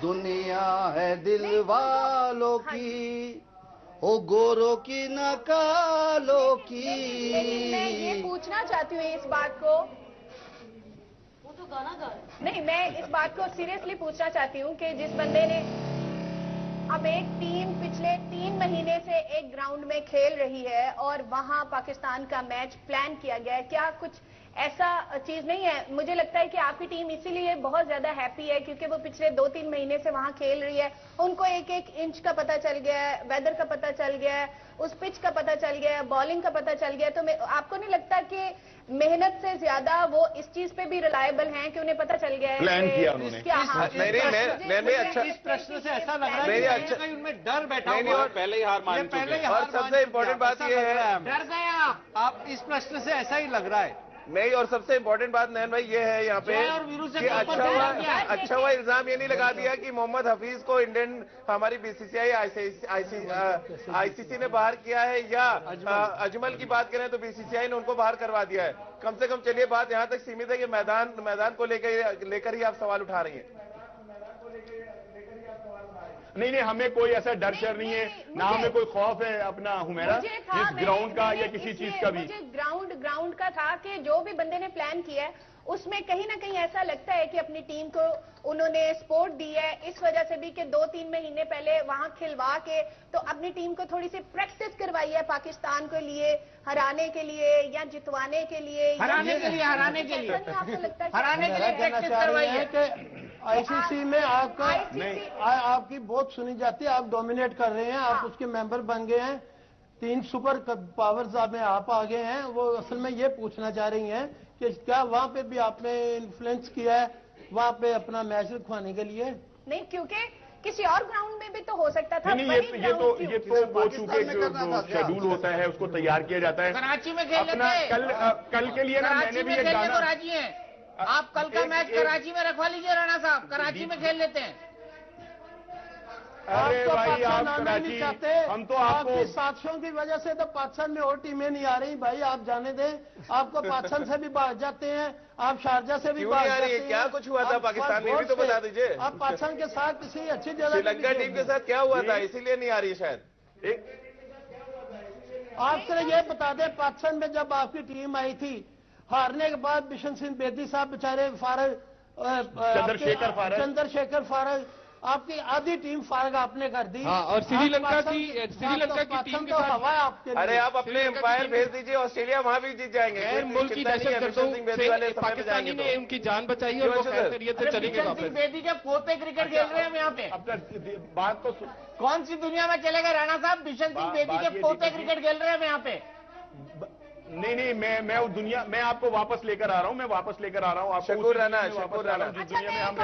दुनिया है दिल वालों की, ओ गोरों की न कालों की। मैं ये पूछना चाहती हूँ इस बात को, वो तो गाना गा रहे। नहीं, मैं इस बात को सीरियसली पूछना चाहती हूँ कि जिस बंदे ने, अब एक टीम पिछले 3 महीने से एक ग्राउंड में खेल रही है और वहां पाकिस्तान का मैच प्लान किया गया है, क्या कुछ ऐसा चीज नहीं है। मुझे लगता है कि आपकी टीम इसीलिए बहुत ज्यादा हैप्पी है क्योंकि वो पिछले 2-3 महीने से वहां खेल रही है। उनको एक एक इंच का पता चल गया है, वेदर का पता चल गया है, उस पिच का पता चल गया है, बॉलिंग का पता चल गया है। तो आपको नहीं लगता कि मेहनत से ज्यादा वो इस चीज पे भी रिलायबल हैं कि उन्हें पता चल गया है प्लान किया उन्होंने। इस प्रश्न से ऐसा लग रहा है कि उनमें डर बैठा हुआ है, पहले ही हार मान पहले ही और सबसे इम्पोर्टेंट बात ये है, डर गए आप इस प्रश्न से ऐसा ही लग रहा है नहीं। और सबसे इम्पोर्टेंट बात नैन भाई ये है यहाँ पे कि अच्छा हुआ इल्जाम ये नहीं लगा दिया कि मोहम्मद हफीज को इंडियन हमारी बीसीसीआई आईसीसी ने बाहर किया है, या अजमल की बात करें तो बीसीसीआई ने उनको बाहर करवा दिया है। कम से कम चलिए बात यहाँ तक सीमित है कि मैदान को लेकर ही आप सवाल उठा रही हैं। नहीं, हमें कोई ऐसा डर शर नहीं है, ना हमें कोई खौफ है अपना हुमैरा इस ग्राउंड का या किसी चीज का भी। मुझे ग्राउंड का था कि जो भी बंदे ने प्लान किया है उसमें कहीं ना कहीं ऐसा लगता है कि अपनी टीम को उन्होंने सपोर्ट दी है, इस वजह से भी कि 2-3 महीने पहले वहां खिलवा के तो अपनी टीम को थोड़ी सी प्रैक्टिस करवाई है पाकिस्तान के लिए, हराने के लिए या जितवाने के लिए, हराने के लिए आपको लगता है हराने के लिए प्रैक्टिस करवाई है। आईसीसी में आपकी बहुत सुनी जाती है, आप डोमिनेट कर रहे हैं, आप उसके मेंबर बन गए हैं, 3 सुपर पावर्स में आप आ गए हैं। वो असल में ये पूछना चाह रही हैं कि क्या वहां पे भी आपने इन्फ्लुएंस किया है वहां पे अपना मैच रखवाने के लिए? नहीं, क्योंकि किसी और ग्राउंड में भी तो हो सकता था। नहीं, ये तो वो चूंकि शेड्यूल होता है उसको तैयार किया जाता है। कराची में खेल लेते हैं कल के लिए ना मैंने भी एक गाना राजी है। आप कल का मैच कराची में रखवा लीजिए राणा साहब, कराची में खेल लेते हैं। अरे भाई आप कराची, हम तो आपकी साथियों की वजह से तो पाकिस्तान में और टीमें नहीं आ रही भाई, आप जाने दें। आपको पाकिस्तान से भी बाहर जाते हैं, आप शारजा से भी बाहर जाते हैं। क्या कुछ हुआ था पाकिस्तान में भी तो बता दीजिए। आप पाकिस्तान के साथ किसी अच्छी जगह श्रीलंका टीम के साथ क्या हुआ था इसीलिए नहीं आ रही शायद। आप सिर्फ ये बता दें, पाकिस्तान में जब आपकी टीम आई थी हारने के बाद बिशन सिंह बेदी साहब बेचारे चंद्रशेखर फारग, आपकी आधी टीम फारग आपने कर दी। और श्रीलंका की टीम के साथ हवा आपके। अरे आप अपने एम्पायर भेज दीजिए, ऑस्ट्रेलिया वहां भी जीत जाएंगे। मुल्क की पाकिस्तानी ने उनकी जान बचाई और वो खैरियत से चलेंगे वापस। बेदी के पोते क्रिकेट खेल रहे हैं यहाँ पे। बात तो कौन सी दुनिया में चलेगा राणा साहब, बिशन सिंह बेदी के पोते क्रिकेट खेल रहे हैं यहाँ पे। नहीं, मैं उस दुनिया, मैं आपको वापस लेकर आ रहा हूँ, मैं वापस लेकर आ रहा हूँ। शकूर राणा जिस दुनिया में हम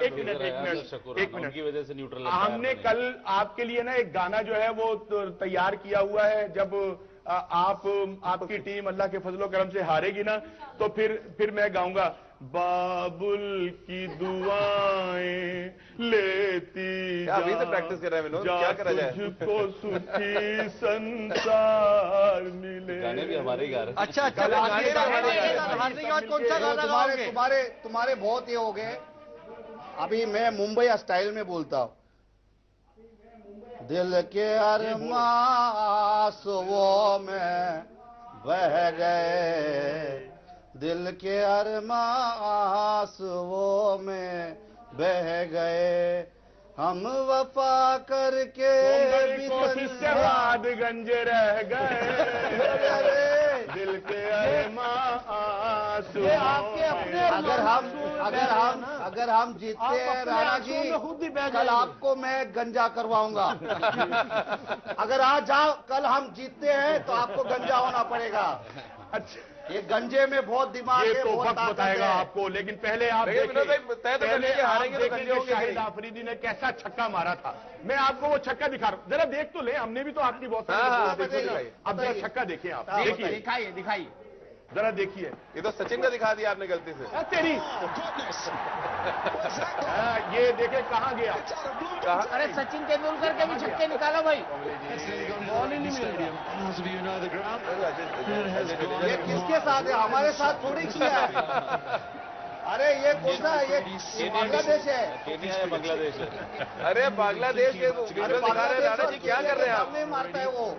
एक मिनट की वजह से न्यूट्रल। हमने कल आपके लिए ना एक गाना जो है वो तैयार किया हुआ है। जब आपकी टीम अल्लाह के फजलो करम से हारेगी ना तो फिर मैं गाऊंगा, बाबुल की दुआएं लेती अभी से प्रैक्टिस कर रहे हैं विनोद, क्या करा जाए। तुझको सुखी संसार मिले। गाने भी हमारे ही गा रहे हैं। अच्छा तुम्हारे बहुत ये हो गए। अभी मैं मुंबई स्टाइल में बोलता हूँ, दिल के अरमासुओं में बह गए, दिल के अरमासुओं में बह गए, हम वफा करके इसके बाद गंजे रह गए, दिल के अरमासुओं। अगर हम जीतते हैं राणा जी, कल आपको मैं गंजा करवाऊंगा। अगर आज कल हम जीतते हैं तो आपको गंजा होना पड़ेगा। अच्छा, ये गंजे में बहुत दिमाग है, तो वक्त बताएगा आपको। लेकिन पहले आप देखेंगे शाहिद आफरीदी ने कैसा छक्का मारा था। मैं आपको वो छक्का दिखा रहा हूँ, जरा देख तो ले। हमने भी तो आपकी बहुत सारी। अब जरा छक्का देखिए आप, देखिए दिखाइए जरा देखिए। ये तो सचिन का दिखा दिया आपने गलती से। तेरी ये देखे कहाँ गया। अरे सचिन तेंदुलकर के भी छक्के निकालो भाई। ये किसके साथ है, हमारे साथ थोड़ी किया है। अरे ये कौन सा, ये बांग्लादेश है। केनिया है, बांग्लादेश है। अरे बांग्लादेश के दिखा रहे राणा जी, क्या कर रहे हैं आप। मारता है वो।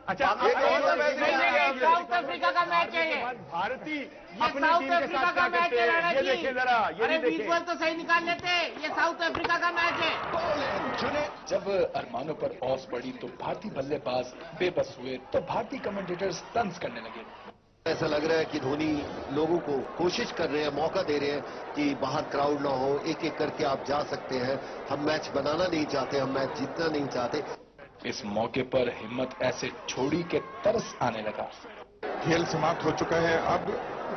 अच्छा साउथ अफ्रीका का मैच है ये। भारतीय ये साउथ अफ्रीका का मैच है राणा ये जी। देखिए जरा, ये अरे भी देखिए। विजुअल तो सही निकाल लेते, ये साउथ अफ्रीका का मैच है। जब अरमानों पर औस पड़ी तो भारतीय बल्लेबाज बेबस हुए, तो भारतीय कमेंटेटर्स तंज करने लगे। ऐसा लग रहा है कि धोनी लोगों को कोशिश कर रहे हैं, मौका दे रहे हैं कि बाहर क्राउड ना हो, एक एक करके आप जा सकते हैं। हम मैच बनाना नहीं चाहते, हम मैच जीतना नहीं चाहते। इस मौके पर हिम्मत ऐसे छोड़ी के तरस आने लगा। खेल समाप्त हो चुका है, अब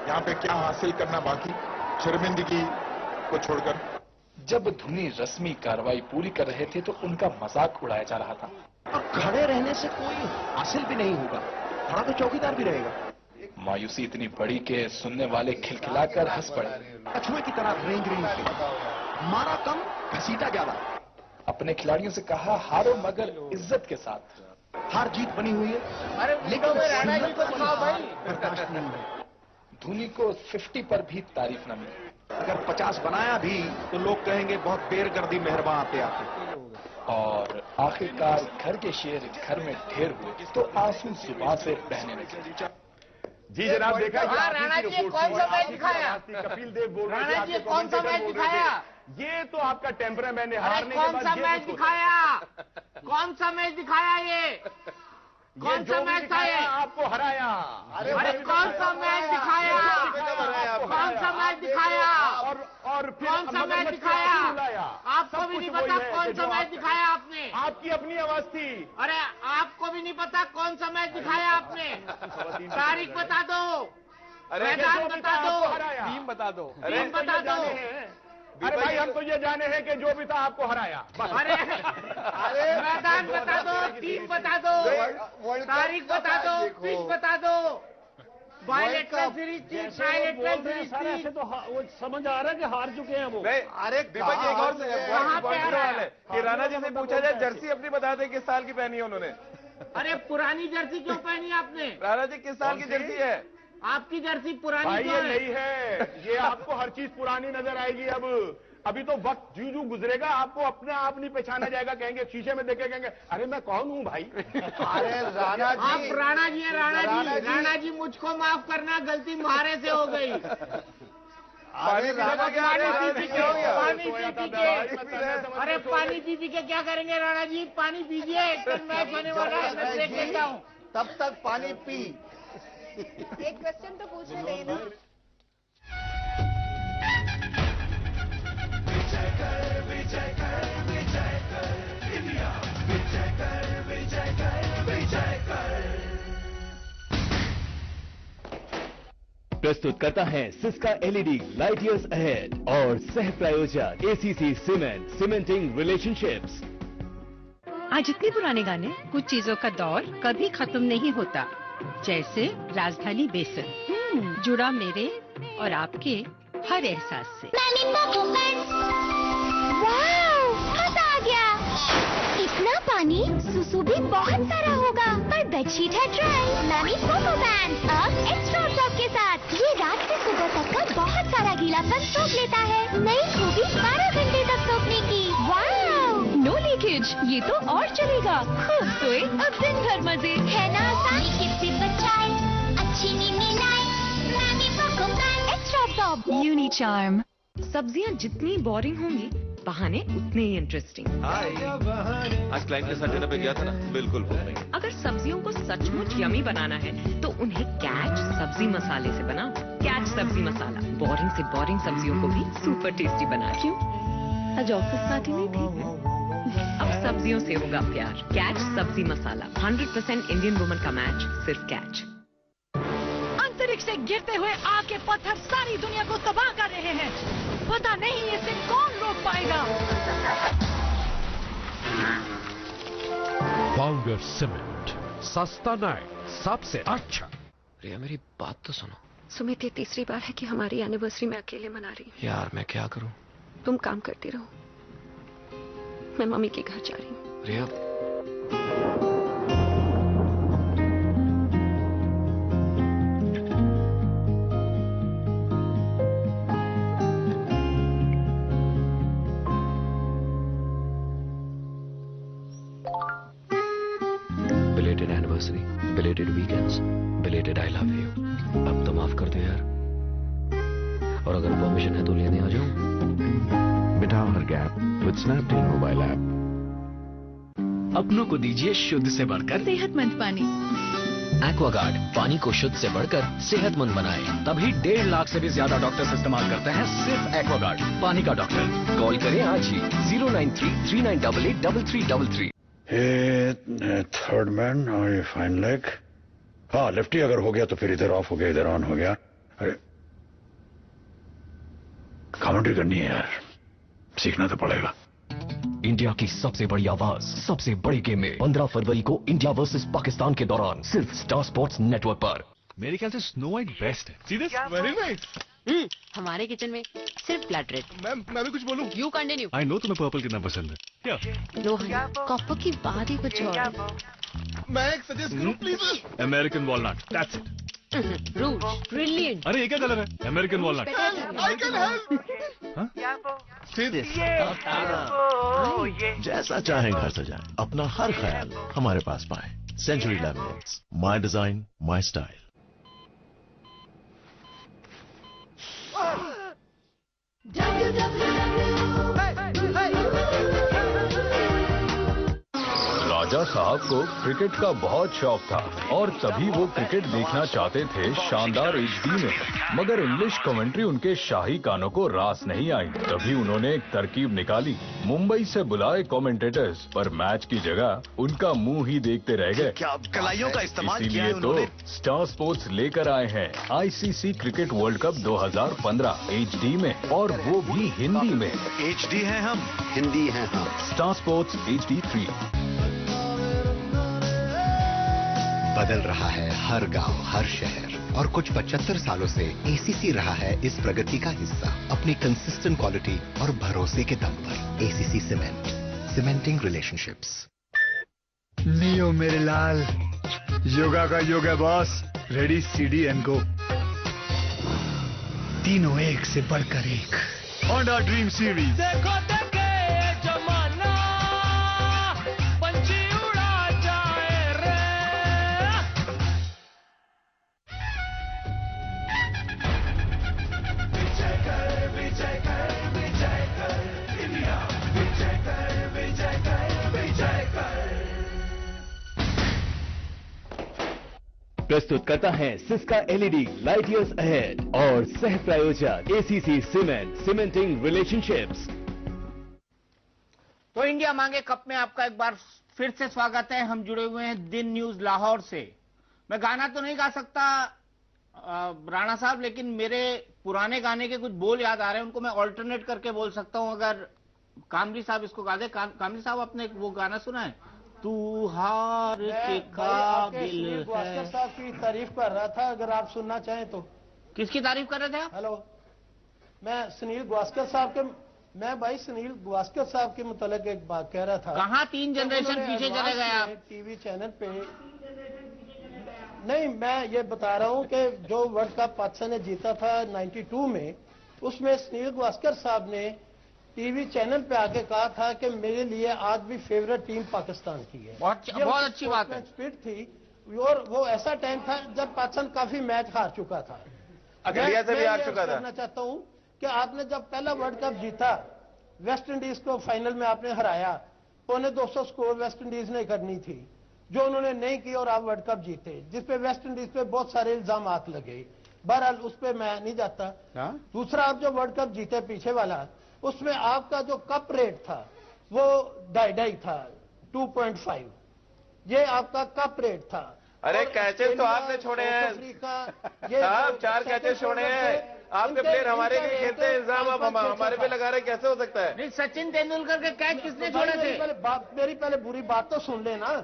यहाँ पे क्या हासिल करना बाकी, शर्मिंदगी को छोड़कर। जब धोनी रस्मी कार्रवाई पूरी कर रहे थे तो उनका मजाक उड़ाया जा रहा था। अब खड़े रहने से कोई हासिल भी नहीं होगा, खड़ा तो चौकीदार भी रहेगा। मायूसी इतनी बड़ी कि सुनने वाले खिलखिलाकर हंस पड़े। कछुए की तरह रेंग रेंग के मारा कम, घसीटा ज्यादा। अपने खिलाड़ियों से कहा, हारो मगर इज्जत के साथ। हार जीत बनी हुई है, अरे लेकिन राणा जी को दिखाओ भाई। बर्दाश्त नहीं है। धोनी को 50 पर भी तारीफ न मिली। अगर 50 बनाया भी तो लोग कहेंगे बहुत देर कर दी मेहरबान आते आते। और आखिरकार घर के शेर घर में ढेर हुए तो आंसू जुबान से बहने लगे। जी जनाब, देखा राणा जी कौन सा मैच दिखाया? कपिल देव बोल रहे राणा जी कौन सा मैच दिखाया? ये तो आपका टेम्परामेंट है, अरे हारने के कौन बाद सा ये मैच कुछ होता दिखाया? कौन सा मैच दिखाया ये? कौन सा मैच था ये? आपको हराया। अरे कौन सा मैच दिखाया? कौन सा मैच दिखाया? और फिर कौन सा मैच दिखाया? आपको भी नहीं पता कौन सा मैच दिखाया आपने? आपकी अपनी आवाज थी। अरे आपको भी नहीं पता कौन सा मैच दिखाया आपने? तारीख बता दो, मैदान बता दो, टीम बता दो। टीम बता दो। अरे भाई हम तो ये जाने हैं कि जो भी था आपको हराया। अरे मैदान बता दो, टीम बता दो, तारीख बता दो, पिच बता दो। बायलेटरल सीरीज थी, ट्रायलेटरल सीरीज थी। ऐसे तो वो समझ आ रहा है कि हार चुके हैं वो। अरे दीपक एक और सवाल है कि राणा जी से पूछा जाए, जर्सी अपनी बता दें किस साल की पहनी है उन्होंने। अरे पुरानी जर्सी क्यों पहनी आपने? राणा जी किस साल की जर्सी है? आपकी जर्सी पुरानी भाई क्यों ये है? नहीं है, ये आपको हर चीज पुरानी नजर आएगी। अब अभी तो वक्त जू गुजरेगा, आपको अपने आप नहीं पहचाना जाएगा। कहेंगे शीशे में देखे कहेंगे अरे मैं कौन हूँ भाई। अरे राणा जी, आप राणा जी है, राणा जी मुझको माफ करना, गलती मारे से हो गई। पानी अरे पानी पी के क्या करेंगे राणा जी? पानी पीजिए, मैच होने वाला है, मैं ब्रेक लेता हूँ। तब तक पानी पी। एक क्वेश्चन तो पूछने दें ना। प्रस्तुत करता है Syska LED light years ahead और सह प्रायोजक एसीसी सीमेंट, सीमेंटिंग रिलेशनशिप्स। आज इतने पुराने गाने, कुछ चीजों का दौर कभी खत्म नहीं होता, जैसे राजधानी बेसन, जुड़ा मेरे और आपके हर एहसास से। वाओ, मजा आ गया। इतना पानी, सुसु भी बहुत सारा होगा, पर बेडशीट है ड्राई। मैमी कोको बैंड अब एक्स्ट्रा ड्रॉप के साथ, ये रात से सुबह तक का बहुत सारा गीलापन सोख लेता है। नई खूबी 12 घंटे तक सोखने की। वाओ, नो लीकेज, ये तो और चलेगा। खूब सोए, अब दिन भर मजे। है ना आसान, किससे बचाए, अच्छी नींद लाए। मैमी कोको बैंड एक्स्ट्रा ड्रॉप। यूनिचार्म। सब्जियां जितनी बोरिंग होंगी, बहाने उतने ही इंटरेस्टिंग। आज क्लाइंट के साथ डिनर पे गया था ना, बिल्कुल भूल नहीं। अगर सब्जियों को सचमुच यमी बनाना है तो उन्हें कैच सब्जी मसाले से बनाओ। कैच सब्जी मसाला बोरिंग से बोरिंग सब्जियों को भी सुपर टेस्टी बना। क्यों? आज ऑफिस पार्टी नहीं थी? अब सब्जियों से होगा प्यार। कैच सब्जी मसाला 100% इंडियन वुमन का मैच, सिर्फ कैच। अंतरिक्ष से गिरते हुए आग के पत्थर सारी दुनिया को तबाह कर रहे हैं। पता नहीं इसे कौन रोक पाएगा। फाउंडर सीमेंट, सस्ता नहीं, सबसे अच्छा। रिया मेरी बात तो सुनो। सुमित, ये तीसरी बार है कि हमारी एनिवर्सरी में अकेले मना रही हूँ। यार मैं क्या करूं? तुम काम करती रहो, मैं मम्मी के घर जा रही हूँ। Riya belated anniversary. Belated weekends, belated I love you. अब तो माफ कर दो यार, और अगर परमिशन है तो लेने आ जाऊं। मिटाओ हर gap with Snapdeal mobile app. अपनों को दीजिए शुद्ध से बढ़कर सेहतमंद पानी। एक्वागार्ड, पानी को शुद्ध से बढ़कर सेहतमंद बनाए। तभी 1.5 लाख से भी ज्यादा डॉक्टर्स इस्तेमाल करते हैं सिर्फ एक्वागार्ड, पानी का डॉक्टर। कॉल करें आज ही 09339883333। थर्ड मैन और फाइन लेग। हाँ, लेफ्टी अगर हो गया तो फिर इधर ऑफ हो गया, इधर ऑन हो गया। अरे कमेंट्री करनी है यार, सीखना तो पड़ेगा। इंडिया की सबसे बड़ी आवाज, सबसे बड़ी गेम में 15 फरवरी को इंडिया वर्सेस पाकिस्तान के दौरान सिर्फ स्टार स्पोर्ट्स नेटवर्क पर। मेरे ख्याल से स्नो वाइट बेस्ट है। See this, very nice. हमारे किचन में सिर्फ ब्लड रेड। मैं भी कुछ बोलूं? You continue. आई नो तुम्हें पर्पल कितना पसंद है। क्या? नो कॉपर की बात ही कुछ और है। मैं एक सजेस्ट करूं please? American walnut, that's it. ROUGE, brilliant. अरे ये क्या कलर है? American walnut. I can help. जैसा चाहे घर सजाएं, अपना हर ख्याल हमारे पास पाएं। Century laminates, my design my style. राजा साहब को क्रिकेट का बहुत शौक था और तभी वो क्रिकेट देखना चाहते थे शानदार HD में, मगर इंग्लिश कमेंट्री उनके शाही कानों को रास नहीं आई। तभी उन्होंने एक तरकीब निकाली, मुंबई से बुलाए कमेंटेटर्स, पर मैच की जगह उनका मुंह ही देखते रह गए। क्या कलाइयों का इस्तेमाल किया है इसीलिए तो स्टार स्पोर्ट्स लेकर आए हैं ICC cricket world cup 2015 HD में, और वो भी हिंदी में। HD हैं हम, हिंदी हैं हम। Star sports HD 3। बदल रहा है हर गांव, हर शहर, और कुछ 75 सालों से ACC रहा है इस प्रगति का हिस्सा, अपनी कंसिस्टेंट क्वालिटी और भरोसे के दम पर। ACC cement, cementing relationships. Neo मेरे लाल, योगा का yoga boss, ready CD and go. तीनों एक से बढ़कर एक। Honda dream series. देखो देखे जमाना, पंछी उड़ा जाए रे। विजय कर, विजय कर, विजय कर, इंडिया विजय कर, विजय कर, विजय कर। प्रस्तुत करता है Syska LED light years ahead और सह प्रायोजक ACC सीमेंट, सीमेंटिंग रिलेशनशिप्स। तो इंडिया मांगे कप में आपका एक बार फिर से स्वागत है। हम जुड़े हुए हैं दिन न्यूज लाहौर से। मैं गाना तो नहीं गा सकता राणा साहब, लेकिन मेरे पुराने गाने के कुछ बोल याद आ रहे हैं, उनको मैं ऑल्टरनेट करके बोल सकता हूं। अगर कामरी साहब इसको गा दे। कामरी साहब, आपने वो गाना सुना है, तू हार के काबिल है? साहब की तारीफ कर रहा था, अगर आप सुनना चाहें तो। किसकी तारीफ कर रहे थे आप? हेलो, मैं सुनील गावस्कर साहब के, मैं भाई सुनील गावस्कर साहब के मुतालिक एक बात कह रहा था। कहाँ 3 जनरेशन पीछे चले गए आप? टीवी चैनल पे नहीं, मैं ये बता रहा हूँ कि जो वर्ल्ड कप पाकिस्तान ने जीता था 92 में, उसमें सुनील गावस्कर साहब ने टीवी चैनल पे आके कहा था कि मेरे लिए आज भी फेवरेट टीम पाकिस्तान की है। बहुत अच्छी बात है। स्पिरिट थी, और वो ऐसा टाइम था जब पाकिस्तान काफी मैच हार चुका था, अकेलिया से भी हार चुका था। कहना चाहता हूँ कि आपने जब पहला वर्ल्ड कप जीता, वेस्ट इंडीज को फाइनल में आपने हराया, 250 स्कोर वेस्ट इंडीज ने करनी थी, जो उन्होंने नहीं की, और आप वर्ल्ड कप जीते, जिसपे वेस्ट इंडीज पे बहुत सारे इल्जाम लगे। बहरहाल उस पर मैं नहीं जाता। दूसरा, आप जो वर्ल्ड कप जीते पीछे वाला, उसमें आपका जो कप रेट था वो 2.5 था, 2.5, ये आपका कप रेट था। अरे कैचेस तो आपने छोड़े हैं, आप 4 कैचेस छोड़े हैं। आपके प्लेयर हमारे लिए खेलते हैं, इल्जाम आप हमारे पे लगा रहे, कैसे हो सकता है? नहीं, सचिन तेंदुलकर के कैच किसने छोड़े थे? मेरी पहले बुरी बात तो सुन लेना।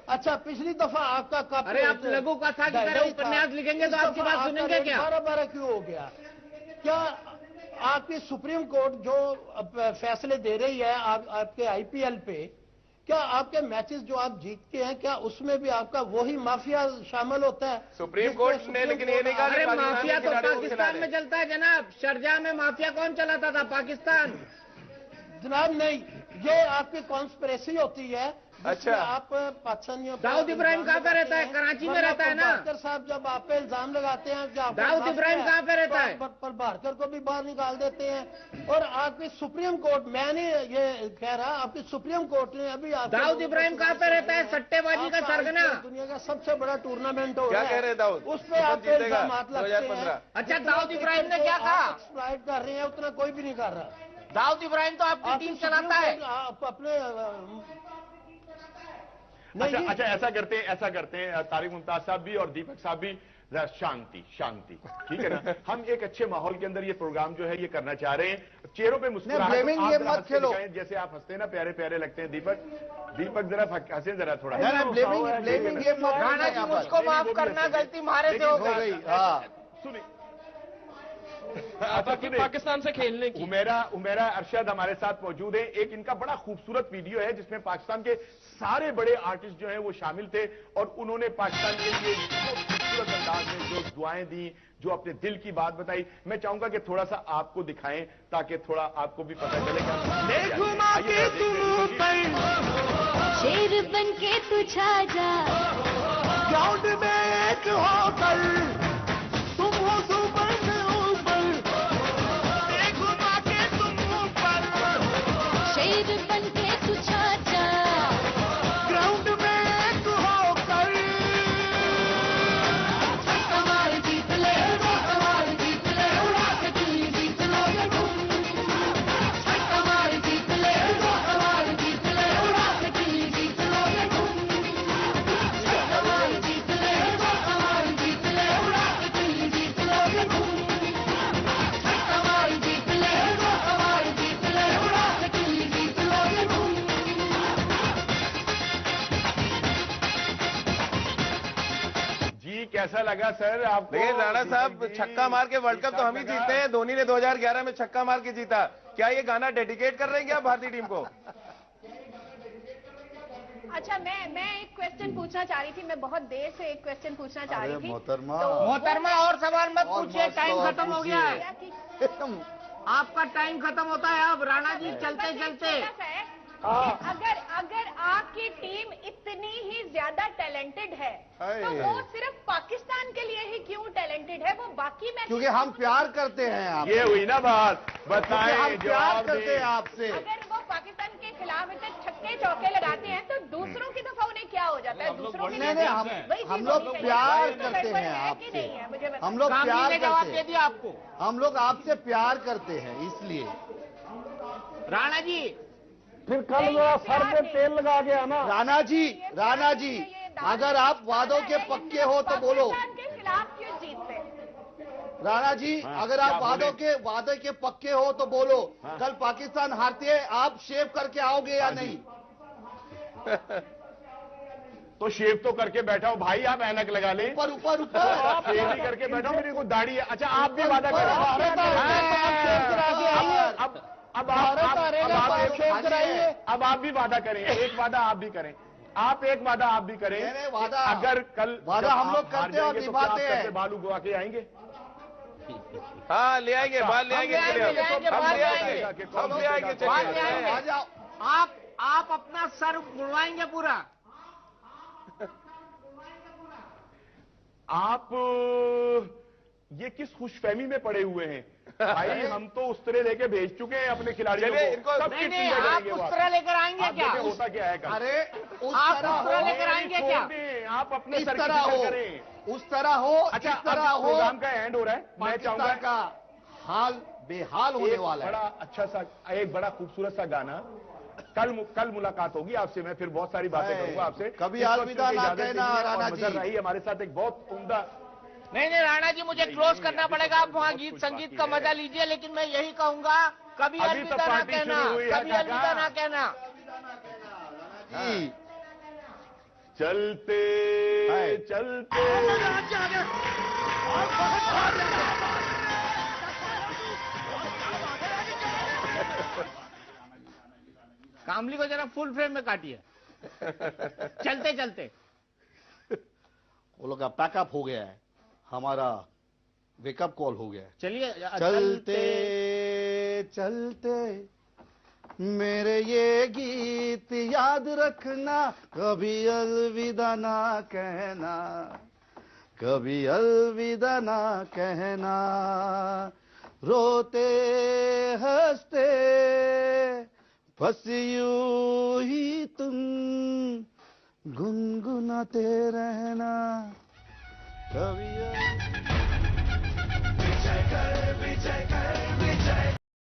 अच्छा, पिछली दफा आपका कप, अरे आप लघु कथा की तरह उपन्यास लिखेंगे तो आपकी बात सुनेंगे क्या? 12 क्यों हो गया? क्या आपकी सुप्रीम कोर्ट जो फैसले दे रही है आपके IPL पे, क्या आपके मैचेस जो आप जीतते हैं, क्या उसमें भी आपका वही माफिया शामिल होता है? सुप्रीम कोर्ट ने लेकिन ये नहीं कहा। अरे माफिया तो पाकिस्तान में चलता है जनाब। शारजाह में माफिया कौन चलाता था? पाकिस्तान। जनाब नहीं, ये आपकी कॉन्स्पिरेसी होती है। अच्छा, आप पाकिस्तानियों दाऊद इब्राहिम कहाँ पे रहता है? कराची में रहता है ना। भारकर साहब जब आप पे इल्जाम लगाते हैं कि दाऊद इब्राहिम कहाँ पे रहता है? पर भारकर को भी बाहर निकाल देते हैं। और आपकी सुप्रीम कोर्ट, मैंने ये कह रहा, आपकी सुप्रीम कोर्ट ने अभी दाऊद इब्राहिम कहाँ पे रहता है? सट्टेबाजी का सरगना। दुनिया का सबसे बड़ा टूर्नामेंट हो क्या कह रहे दाऊद? उस पर आप पे इल्जाम लगते हैं। अच्छा, दाऊद इब्राहिम ने क्या कहा? एक्सप्लॉइट कर रहे हैं, उतना कोई भी नहीं कर रहा। दाऊद इब्राहिम तो आपकी टीम चलाता है। आप अपने अच्छा, ऐसा करते हैं तारिक मुमताज साहब भी और दीपक साहब भी, शांति, ठीक है ना। हम एक अच्छे माहौल के अंदर ये प्रोग्राम जो है ये करना चाह रहे हैं। चेहरों पे मुस्कुराहट मत खेलो, जैसे आप हंसते हैं ना, प्यारे प्यारे लगते हैं। दीपक जरा हंसे जरा थोड़ा। राणा जी, मुझको माफ करना, गलती हमारे से हो गई। सुनिए, पाकिस्तान से खेलने की उमेरा अरशद हमारे साथ मौजूद है। एक इनका बड़ा खूबसूरत वीडियो है जिसमें पाकिस्तान के सारे बड़े आर्टिस्ट जो हैं वो शामिल थे और उन्होंने पाकिस्तान के लिए खूबसूरत अंदाज में जो दुआएं दी, जो अपने दिल की बात बताई। मैं चाहूंगा कि थोड़ा सा आपको दिखाएं ताकि थोड़ा आपको भी पता चले शेर बन के तू छा जा, ग्राउंड में एक होकर तुम हो सुपर से ऊपर, घुमा के तुम ऊपर, शेर बन के तू छा जा, ग्राउंड में एक होकर कमाल जीत ले, उड़ा के दिल्ली जीत लोगे तुम, कमाल जीत ले, उड़ा के दिल्ली जीत लोगे तुम, कमाल जीत ले, उड़ा के दिल्ली जीत लोगे तुम, कमाल जीत ले, उड़ा के दिल्ली जीत लोगे तुम। जी कैसा लगा सर आपको? लेकिन राणा साहब, छक्का मार के वर्ल्ड कप तो हम ही जीतते हैं। धोनी ने 2011 में छक्का मार के जीता। क्या ये गाना डेडिकेट कर रहे हैं क्या भारतीय टीम को? अच्छा, मैं एक क्वेश्चन पूछना चाह रही थी। मैं बहुत देर से एक क्वेश्चन पूछना चाह रही थी। मोहतरमा और सवाल मत पूछिए, टाइम खत्म हो गया है। आपका टाइम खत्म होता है अब। राणा जी चलते चलते, अगर आपकी टीम इतनी ही ज्यादा टैलेंटेड है तो वो सिर्फ पाकिस्तान के लिए ही क्यों टैलेंटेड है? वो बाकी मैच क्योंकि हम प्यार करते हैं आप। ये हुई ना बात, बताएं। हम प्यार करते हैं आपसे। अगर वो पाकिस्तान के खिलाफ इतने छक्के चौके लगाते हैं तो दूसरों की दफा उन्हें क्या हो जाता है? दूसरों के लिए हम लोग प्यार करते हैं आपसे। हम लोग प्यार जवाब दे दिया आपको। हम लोग आपसे प्यार करते हैं इसलिए। राणा जी फिर कल मेरा सर पे तेल लगा के आना। राणा जी, अगर आप वादों के पक्के हो तो बोलो। के खिलाफ क्यों जीतते? राणा जी, अगर आप वादे के पक्के हो तो बोलो। कल पाकिस्तान हारती है, आप शेव करके आओगे या नहीं? तो शेव तो करके बैठा हो भाई, आप ऐनक लगा लें। ऊपर शेव ही करके बैठा, मेरे को दाढ़ी है। अच्छा, आप भी वादा करें। अब आप भी वादा करें। एक वादा आप भी करें। एक वादा आप भी करें। अगर कल वादा हम लोग करते हैं और निभाते हैं। बालू गुआ के आएंगे। हाँ, ले आएंगे, बाल ले आएंगे, हम ले आएंगे। आप अपना सर उड़वाएंगे पूरा। आप ये किस खुशफहमी में पड़े हुए हैं भाई? हम तो उस तरह लेके भेज चुके हैं अपने खिलाड़ियों को। आप उस तरह लेकर आएंगे क्या? होता क्या है? अरे आप उस तरह लेकर आएंगे क्या? आप अपने सर तरह हो, उस तरह हो। अच्छा, प्रोग्राम का एंड हो रहा है। मैं चाहूंगा का हाल बेहाल होने वाला है। बड़ा अच्छा सा, एक बड़ा खूबसूरत सा गाना। कल मुलाकात होगी आपसे। मैं फिर बहुत सारी बातें करूंगा आपसे। कभी अलविदा ना कहना राणा जी। रही हमारे साथ एक बहुत उम्दा। नहीं राणा जी, मुझे क्लोज करना पड़ेगा। आप वहाँ गीत संगीत का मजा लीजिए, लेकिन मैं यही कहूंगा, कभी अलविदा ना कहना, कभी अलविदा ना कहना। चलते चलते कामली को जरा फुल फ्रेम में काटिए। चलते चलते वो लोग का पैकअप हो गया है, हमारा वेकअप कॉल हो गया है। चलिए, चलते चलते मेरे ये गीत याद रखना, कभी अलविदा ना कहना, कभी अलविदा ना कहना। रोते हंसते बस यूं ही तुम गुनगुनाते रहना, कभी विजय कर